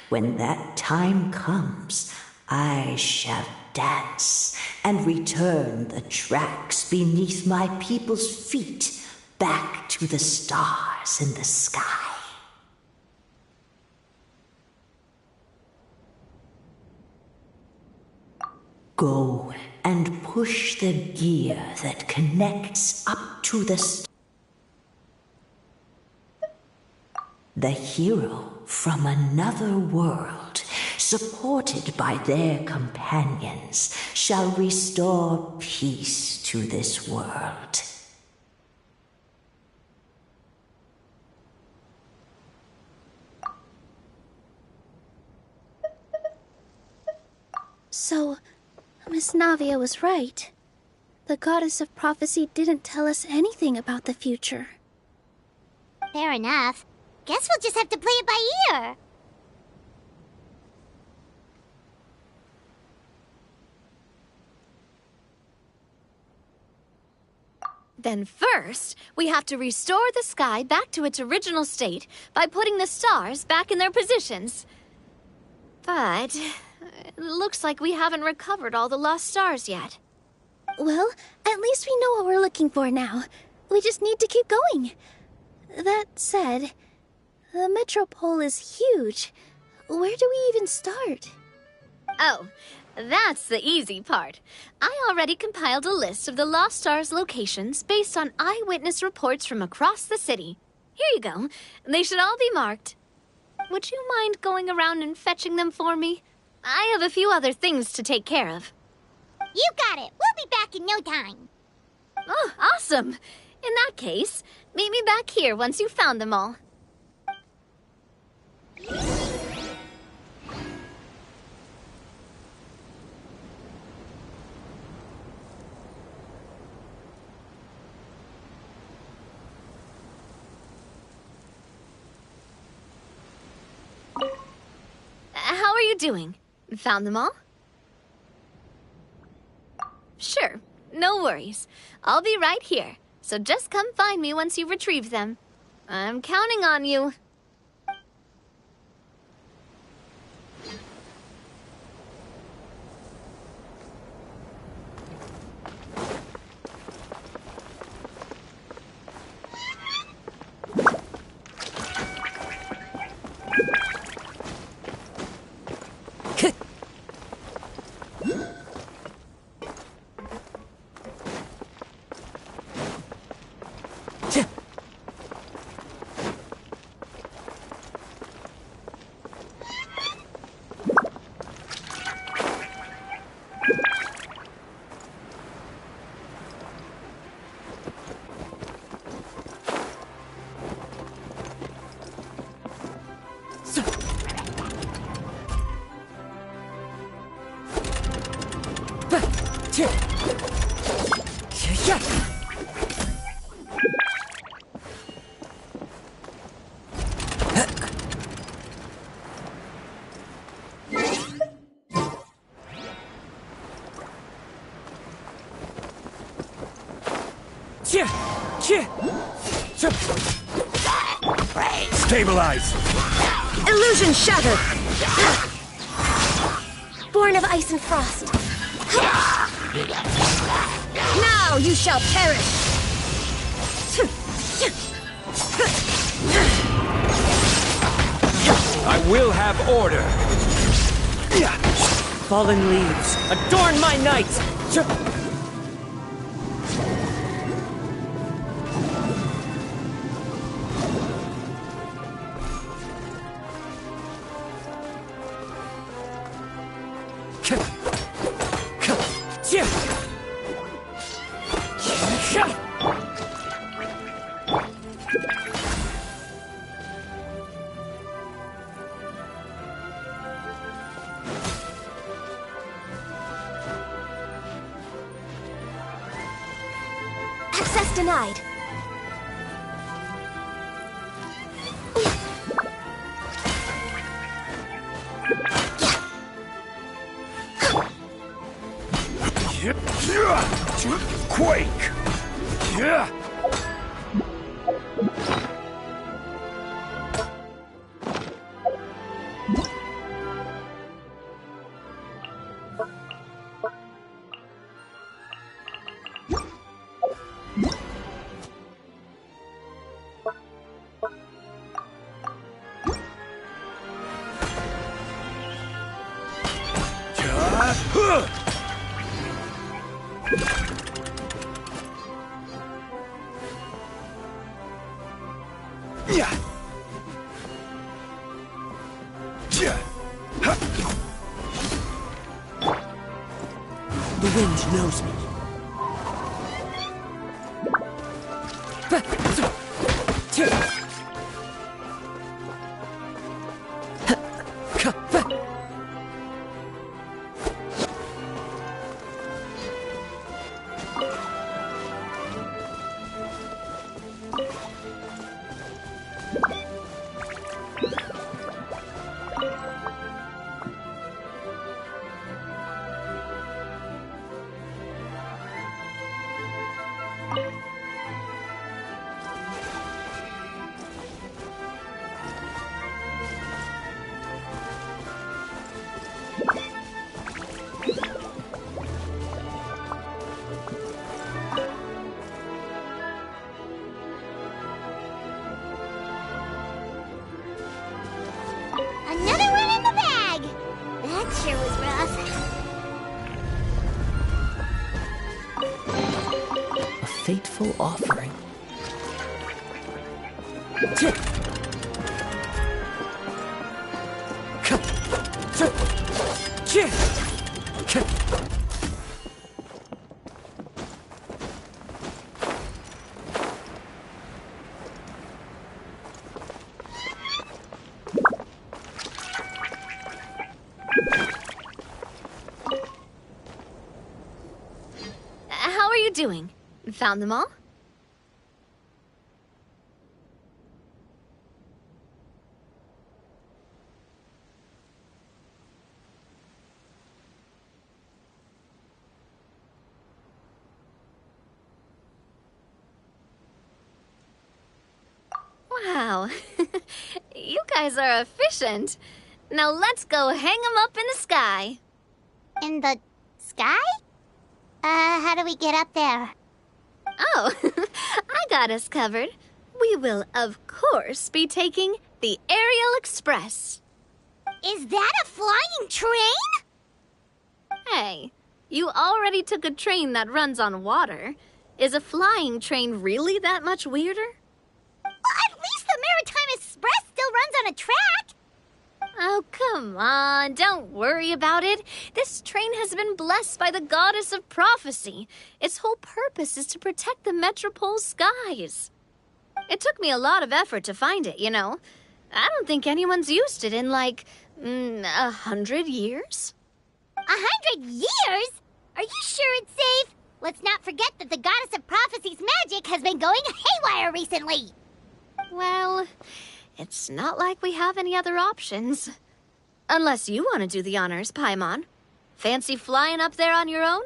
When that time comes, I shall dance and return the tracks beneath my people's feet back to the stars in the sky. Go and push the gear that connects up to the hero from another world, supported by their companions, shall restore peace to this world. So, Miss Navia was right. The goddess of prophecy didn't tell us anything about the future. Fair enough. Guess we'll just have to play it by ear. Then first, we have to restore the sky back to its original state by putting the stars back in their positions. But it looks like we haven't recovered all the lost stars yet. Well, at least we know what we're looking for now. We just need to keep going. That said, the metropole is huge. Where do we even start? Oh, that's the easy part. I already compiled a list of the Lost Stars locations based on eyewitness reports from across the city. Here you go. They should all be marked. Would you mind going around and fetching them for me? I have a few other things to take care of. You got it. We'll be back in no time. Oh, awesome. In that case, meet me back here once you've found them all. How are you doing? Found them all? Sure, no worries. I'll be right here, so just come find me once you've retrieved them. I'm counting on you. Stabilize! Illusion shattered! Born of ice and frost. Now you shall perish! I will have order! Fallen leaves, adorn my night! denied. Quake! Yeah! The wind knows me. Another one in the bag! That sure was rough. A fateful offering. How are you doing? Found them all? Wow. You guys are efficient. Now let's go hang them up in the sky. In the sky? How do we get up there? Oh, I got us covered. We will, of course, be taking the Aerial Express. Is that a flying train? Hey, you already took a train that runs on water. Is a flying train really that much weirder? Well, at least the Maritime Express still runs on a track. Oh, come on, don't worry about it. This train has been blessed by the goddess of prophecy. Its whole purpose is to protect the Metropole's skies. It took me a lot of effort to find it, you know. I don't think anyone's used it in, like, 100 years. 100 years? Are you sure it's safe? Let's not forget that the goddess of prophecy's magic has been going haywire recently. Well, it's not like we have any other options. Unless you want to do the honors, Paimon. Fancy flying up there on your own?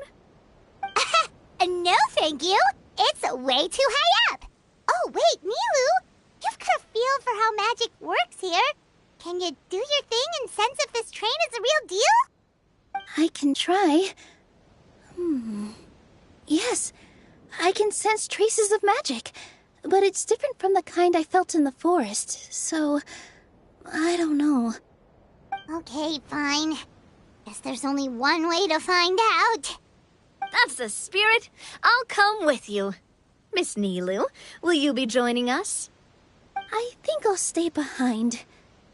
No, thank you. It's way too high up. Oh, wait, Nilu. You've got a feel for how magic works here. Can you do your thing and sense if this train is a real deal? I can try. Yes, I can sense traces of magic. But it's different from the kind I felt in the forest, so I don't know. Okay, fine. Guess there's only one way to find out. That's the spirit. I'll come with you. Miss Nilu, will you be joining us? I think I'll stay behind.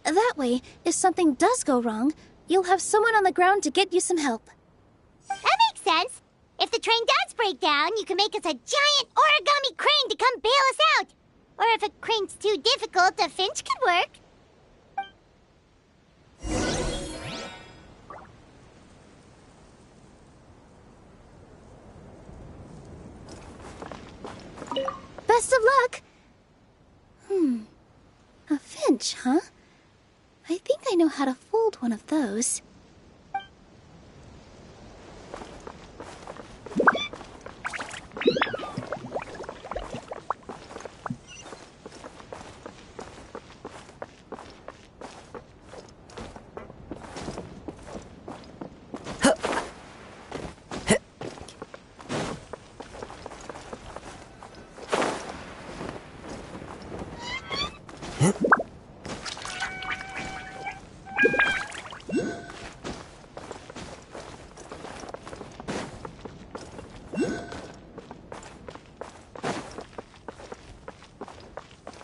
That way, if something does go wrong, you'll have someone on the ground to get you some help. That makes sense. If the train does break down, you can make us a giant origami crane to come bail us out. Or if a crane's too difficult, a finch could work. Best of luck! A finch, huh? I think I know how to fold one of those.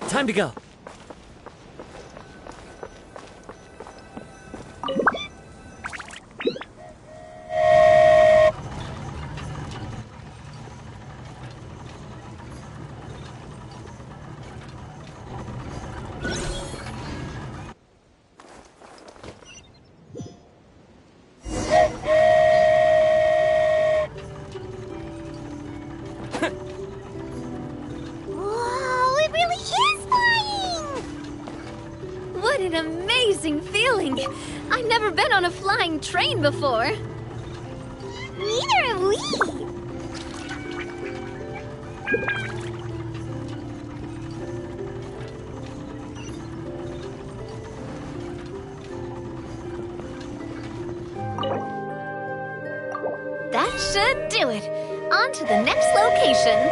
Time to go. Whoa, it really is flying! What an amazing feeling! I've never been on a flying train before. Neither have we! That should do it. On to the next location.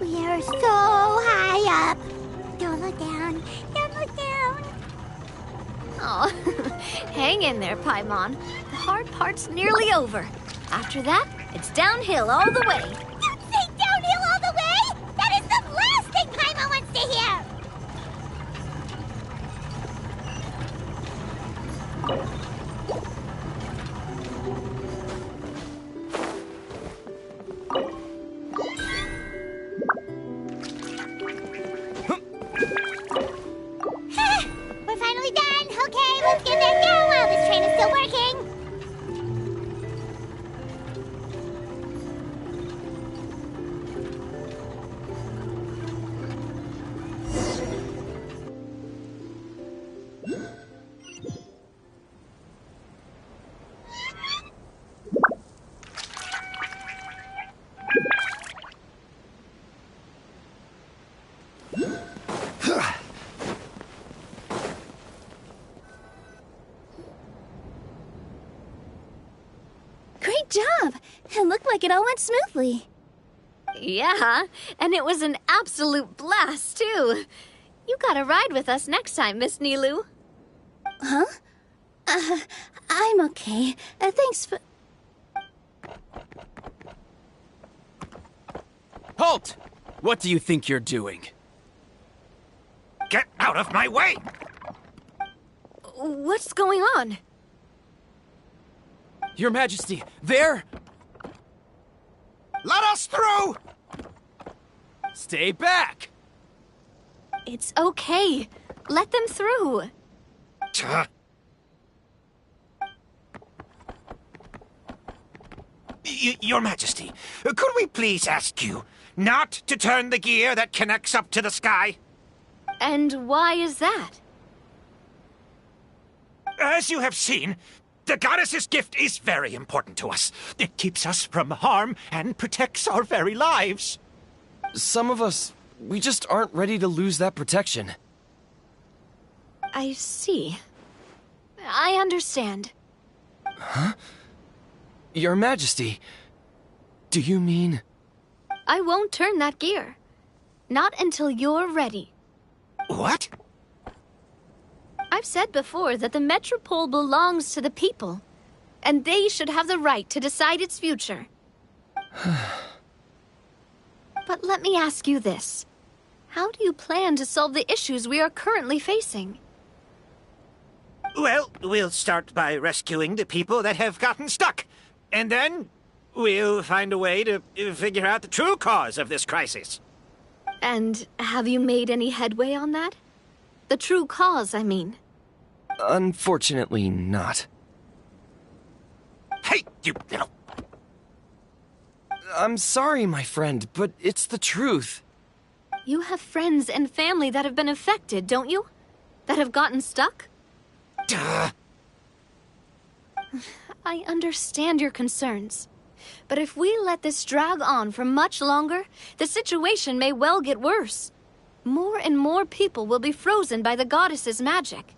We are so high up. Don't look down. Don't look down. Oh, hang in there, Paimon. The hard part's nearly over. After that, it's downhill all the way. Don't say downhill all the way! That is the last thing Paimon wants to hear! We're finally done! Okay, let's get back down while this train is still working! Great job! It looked like it all went smoothly. Yeah, and it was an absolute blast, too. You gotta ride with us next time, Miss Nilu. Huh? I'm okay. Thanks for... Halt! What do you think you're doing? Get out of my way! What's going on? Your Majesty, there! Let us through! Stay back! It's okay. Let them through. Your Majesty, could we please ask you not to turn the gear that connects up to the sky? And why is that? As you have seen, the goddess's gift is very important to us. It keeps us from harm and protects our very lives. Some of us, we just aren't ready to lose that protection. I see. I understand. Huh? Your Majesty, do you mean... I won't turn that gear. Not until you're ready. What? I've said before that the Metropole belongs to the people, and they should have the right to decide its future. But let me ask you this. How do you plan to solve the issues we are currently facing? Well, we'll start by rescuing the people that have gotten stuck. And then we'll find a way to figure out the true cause of this crisis. And have you made any headway on that? The true cause, I mean. Unfortunately not. Hey, you little... I'm sorry, my friend, but it's the truth. You have friends and family that have been affected, don't you? That have gotten stuck? Duh. I understand your concerns. But if we let this drag on for much longer, the situation may well get worse. More and more people will be frozen by the goddess's magic.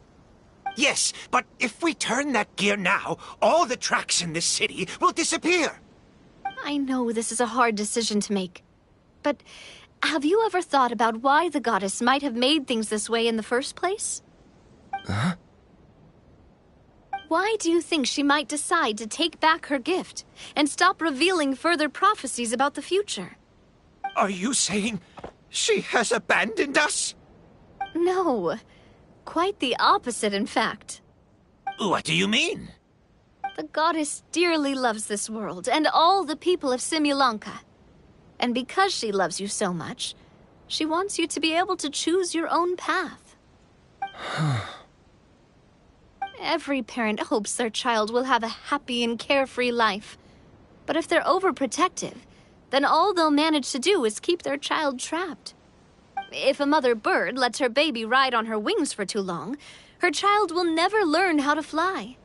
Yes, but if we turn that gear now, all the tracks in this city will disappear. I know this is a hard decision to make. But have you ever thought about why the goddess might have made things this way in the first place? Huh? Why do you think she might decide to take back her gift and stop revealing further prophecies about the future? Are you saying she has abandoned us? No. Quite the opposite, in fact. What do you mean? The goddess dearly loves this world and all the people of Simulanka. And because she loves you so much, she wants you to be able to choose your own path. Every parent hopes their child will have a happy and carefree life. But if they're overprotective, then all they'll manage to do is keep their child trapped. If a mother bird lets her baby ride on her wings for too long, her child will never learn how to fly.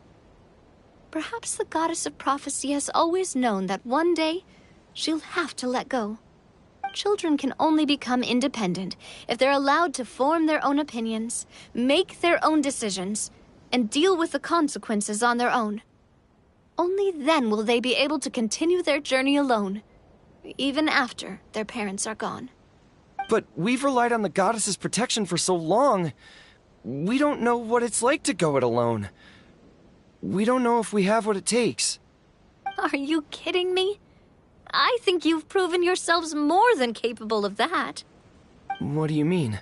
Perhaps the goddess of prophecy has always known that one day she'll have to let go. Children can only become independent if they're allowed to form their own opinions, make their own decisions, and deal with the consequences on their own. Only then will they be able to continue their journey alone, even after their parents are gone. But we've relied on the goddess's protection for so long. We don't know what it's like to go it alone. We don't know if we have what it takes. Are you kidding me? I think you've proven yourselves more than capable of that. What do you mean?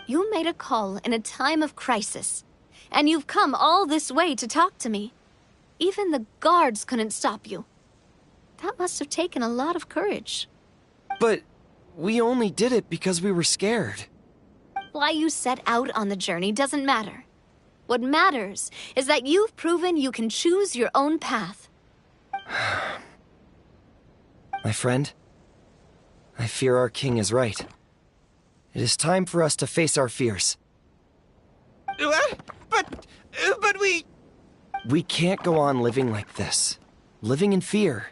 You made a call in a time of crisis, and you've come all this way to talk to me. Even the guards couldn't stop you. That must have taken a lot of courage. But we only did it because we were scared. Why you set out on the journey doesn't matter. What matters is that you've proven you can choose your own path. My friend, I fear our king is right. It is time for us to face our fears. What? But we... We can't go on living like this. Living in fear.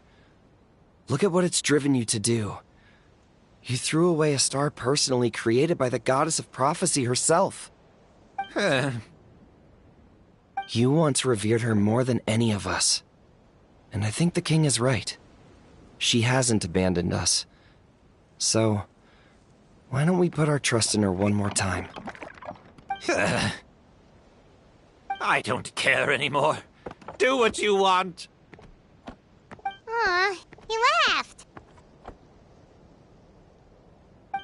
Look at what it's driven you to do. You threw away a star personally created by the goddess of prophecy herself. You once revered her more than any of us. And I think the king is right. She hasn't abandoned us. So, why don't we put our trust in her one more time? I don't care anymore. Do what you want. Aw, he laughed.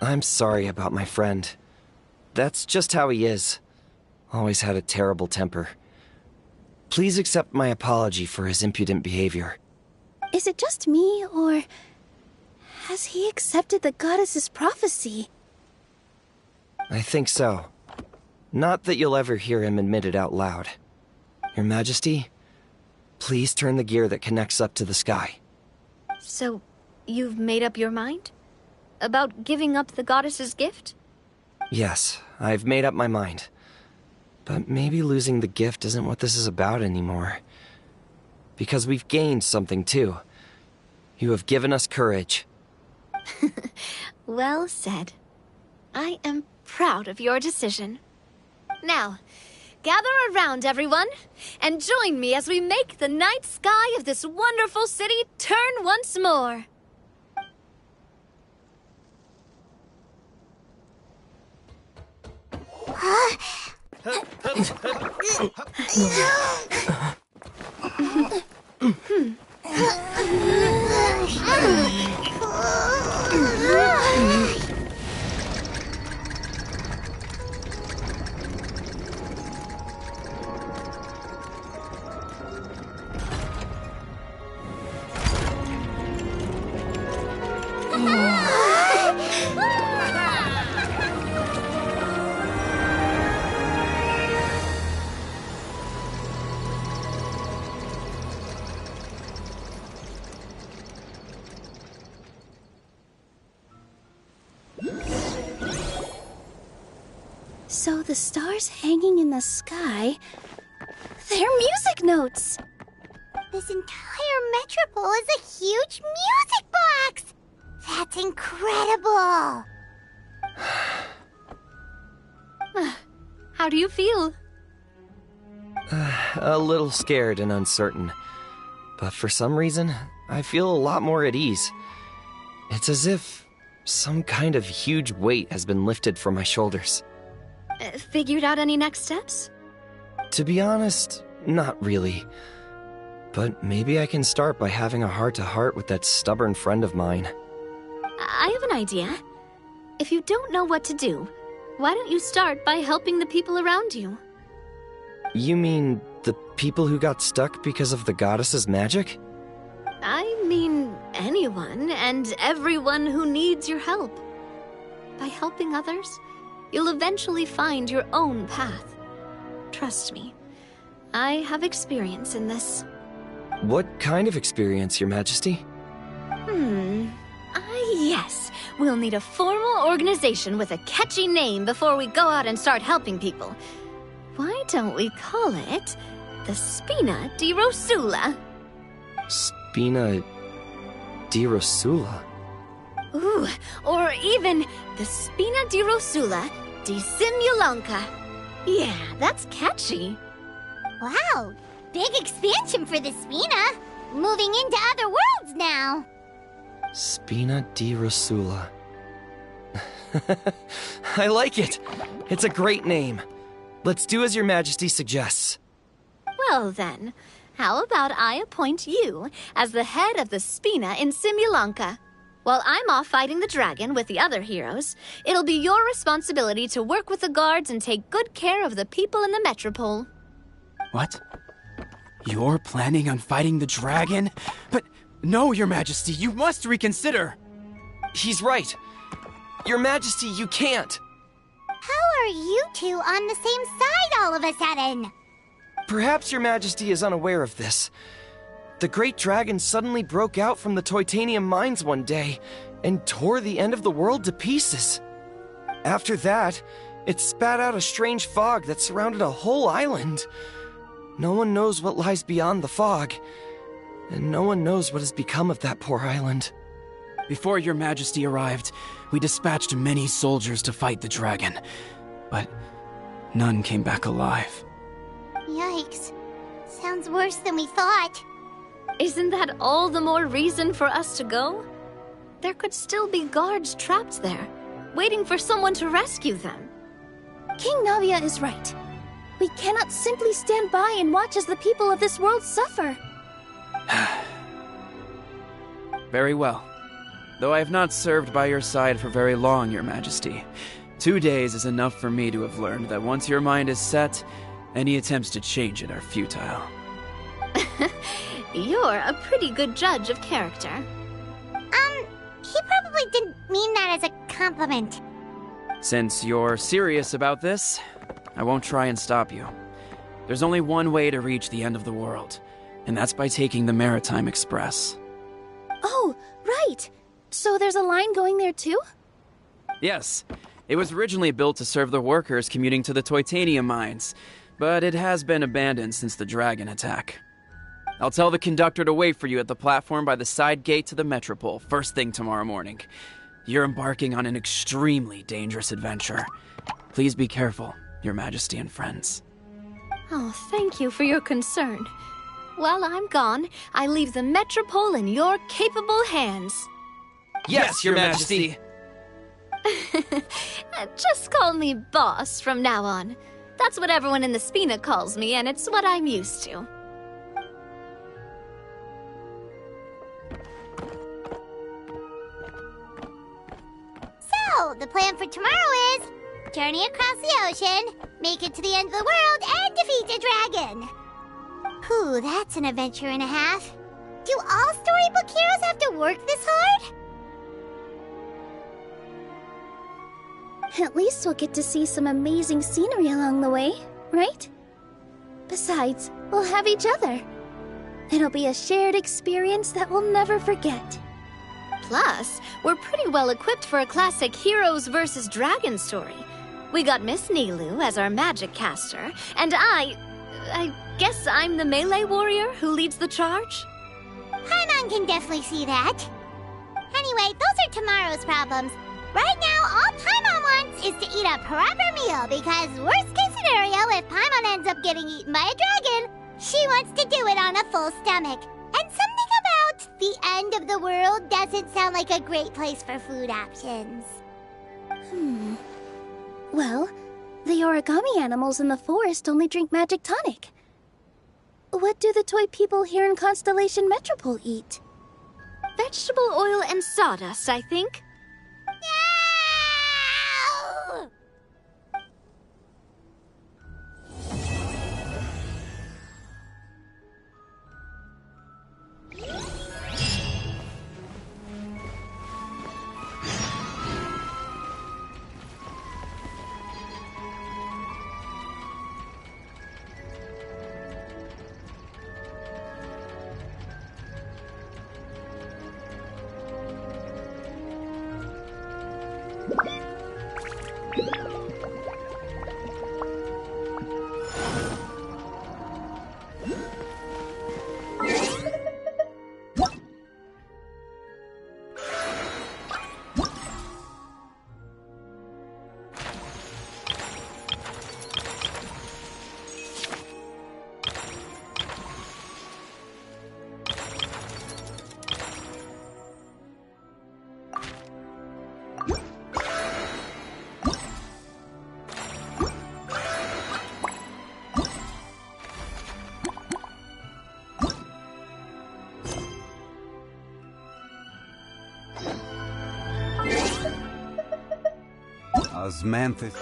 I'm sorry about my friend. That's just how he is. Always had a terrible temper. Please accept my apology for his impudent behavior. Is it just me, or has he accepted the goddess's prophecy? I think so. Not that you'll ever hear him admit it out loud. Your Majesty, please turn the gear that connects up to the sky. So, you've made up your mind? About giving up the goddess's gift? Yes, I've made up my mind. But maybe losing the gift isn't what this is about anymore. Because we've gained something too. You have given us courage. Well said. I am proud of your decision. Now, gather around, everyone, and join me as we make the night sky of this wonderful city turn once more. So the stars hanging in the sky, they're music notes! This entire metropole is a huge music box! That's incredible! How do you feel? A little scared and uncertain. But for some reason, I feel a lot more at ease. It's as if some kind of huge weight has been lifted from my shoulders. Figured out any next steps? To be honest, not really. But maybe I can start by having a heart-to-heart with that stubborn friend of mine. I have an idea. If you don't know what to do, why don't you start by helping the people around you? You mean the people who got stuck because of the goddess's magic? I mean anyone and everyone who needs your help. By helping others, you'll eventually find your own path. Trust me, I have experience in this. What kind of experience, Your Majesty? Yes. We'll need a formal organization with a catchy name before we go out and start helping people. Why don't we call it the Spina di Rosula? Spina di Rosula? Ooh, or even the Spina di Rosula di Simulanka. Yeah, that's catchy. Wow, big expansion for the Spina. Moving into other worlds now. Spina di Rosula. I like it. It's a great name. Let's do as Your Majesty suggests. Well then, how about I appoint you as the head of the Spina in Simulanka? While I'm off fighting the dragon with the other heroes, it'll be your responsibility to work with the guards and take good care of the people in the metropole. What? You're planning on fighting the dragon? But no, Your Majesty, you must reconsider! He's right. Your Majesty, you can't. How are you two on the same side all of a sudden? Perhaps Your Majesty is unaware of this. The great dragon suddenly broke out from the Titanium mines one day and tore the end of the world to pieces. After that, it spat out a strange fog that surrounded a whole island. No one knows what lies beyond the fog, and no one knows what has become of that poor island. Before Your Majesty arrived, we dispatched many soldiers to fight the dragon, but none came back alive. Yikes. Sounds worse than we thought. Isn't that all the more reason for us to go? There could still be guards trapped there, waiting for someone to rescue them. King Navia is right. We cannot simply stand by and watch as the people of this world suffer. Very well. Though I have not served by your side for very long, Your Majesty. 2 days is enough for me to have learned that once your mind is set, any attempts to change it are futile. You're a pretty good judge of character. He probably didn't mean that as a compliment. Since you're serious about this, I won't try and stop you. There's only one way to reach the end of the world, and that's by taking the Maritime Express. Oh, right! So there's a line going there too? Yes. It was originally built to serve the workers commuting to the Titanium mines, but it has been abandoned since the dragon attack. I'll tell the conductor to wait for you at the platform by the side gate to the Metropole first thing tomorrow morning. You're embarking on an extremely dangerous adventure. Please be careful, Your Majesty and friends. Oh, thank you for your concern. While I'm gone, I leave the Metropole in your capable hands. Yes, Your Majesty! Just call me boss from now on. That's what everyone in the Spina calls me, and it's what I'm used to. So, the plan for tomorrow is journey across the ocean, make it to the end of the world, and defeat a dragon. Whew, that's an adventure and a half. Do all storybook heroes have to work this hard? At least we'll get to see some amazing scenery along the way, right? Besides, we'll have each other. It'll be a shared experience that we'll never forget. Plus, we're pretty well equipped for a classic heroes versus dragons story. We got Miss Nilu as our magic caster, and I guess I'm the melee warrior who leads the charge? Paimon can definitely see that. Anyway, those are tomorrow's problems. Right now, all Paimon wants is to eat a proper meal, because worst case scenario, if Paimon ends up getting eaten by a dragon, she wants to do it on a full stomach. And something about the end of the world doesn't sound like a great place for food options. Well, the origami animals in the forest only drink magic tonic. What do the toy people here in Constellation Metropole eat? Vegetable oil and sawdust, I think. Osmanthus.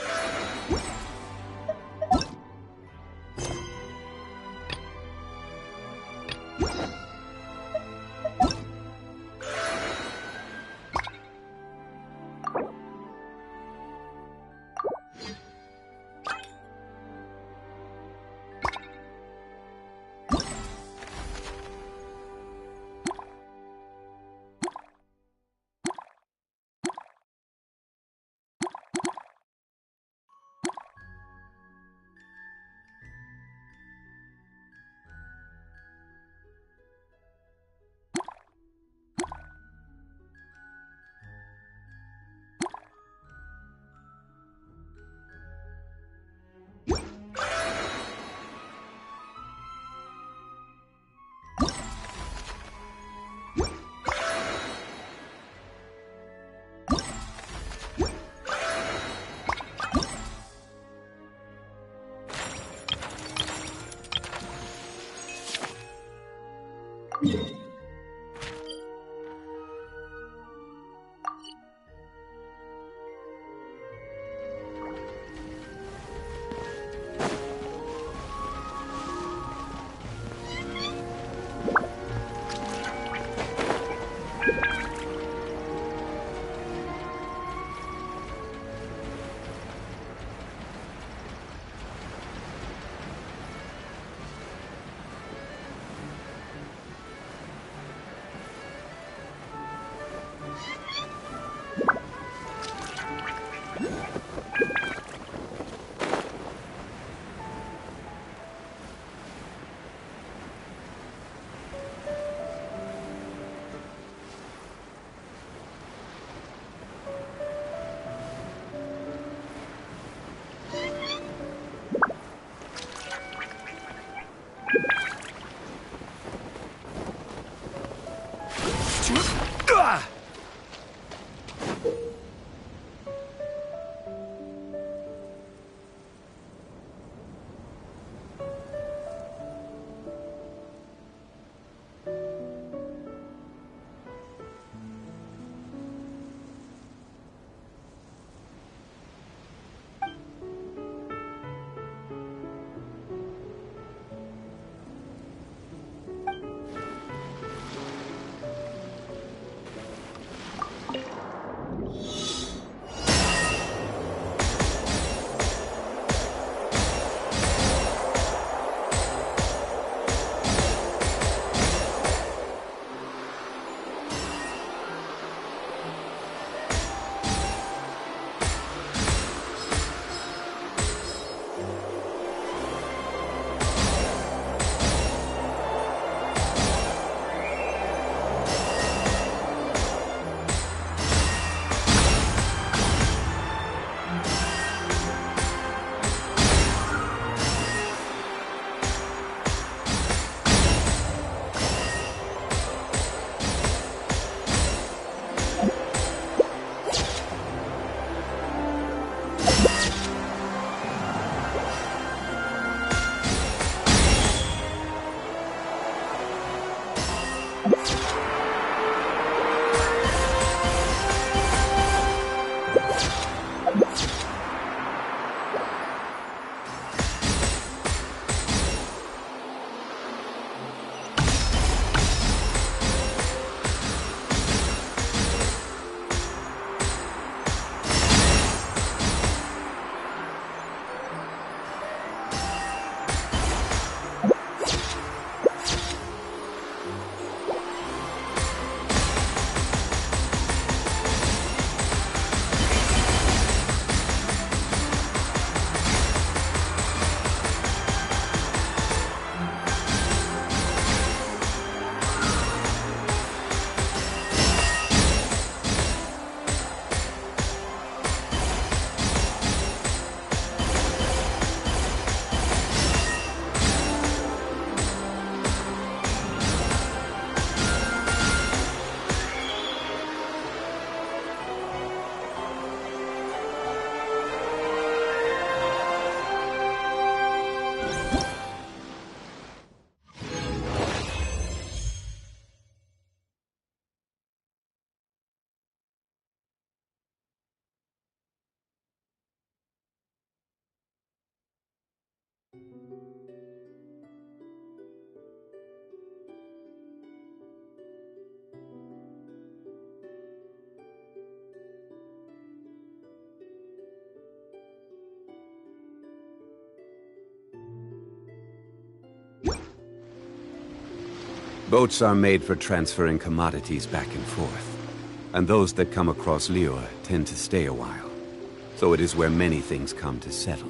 Boats are made for transferring commodities back and forth, and those that come across Liyue tend to stay a while. So it is where many things come to settle.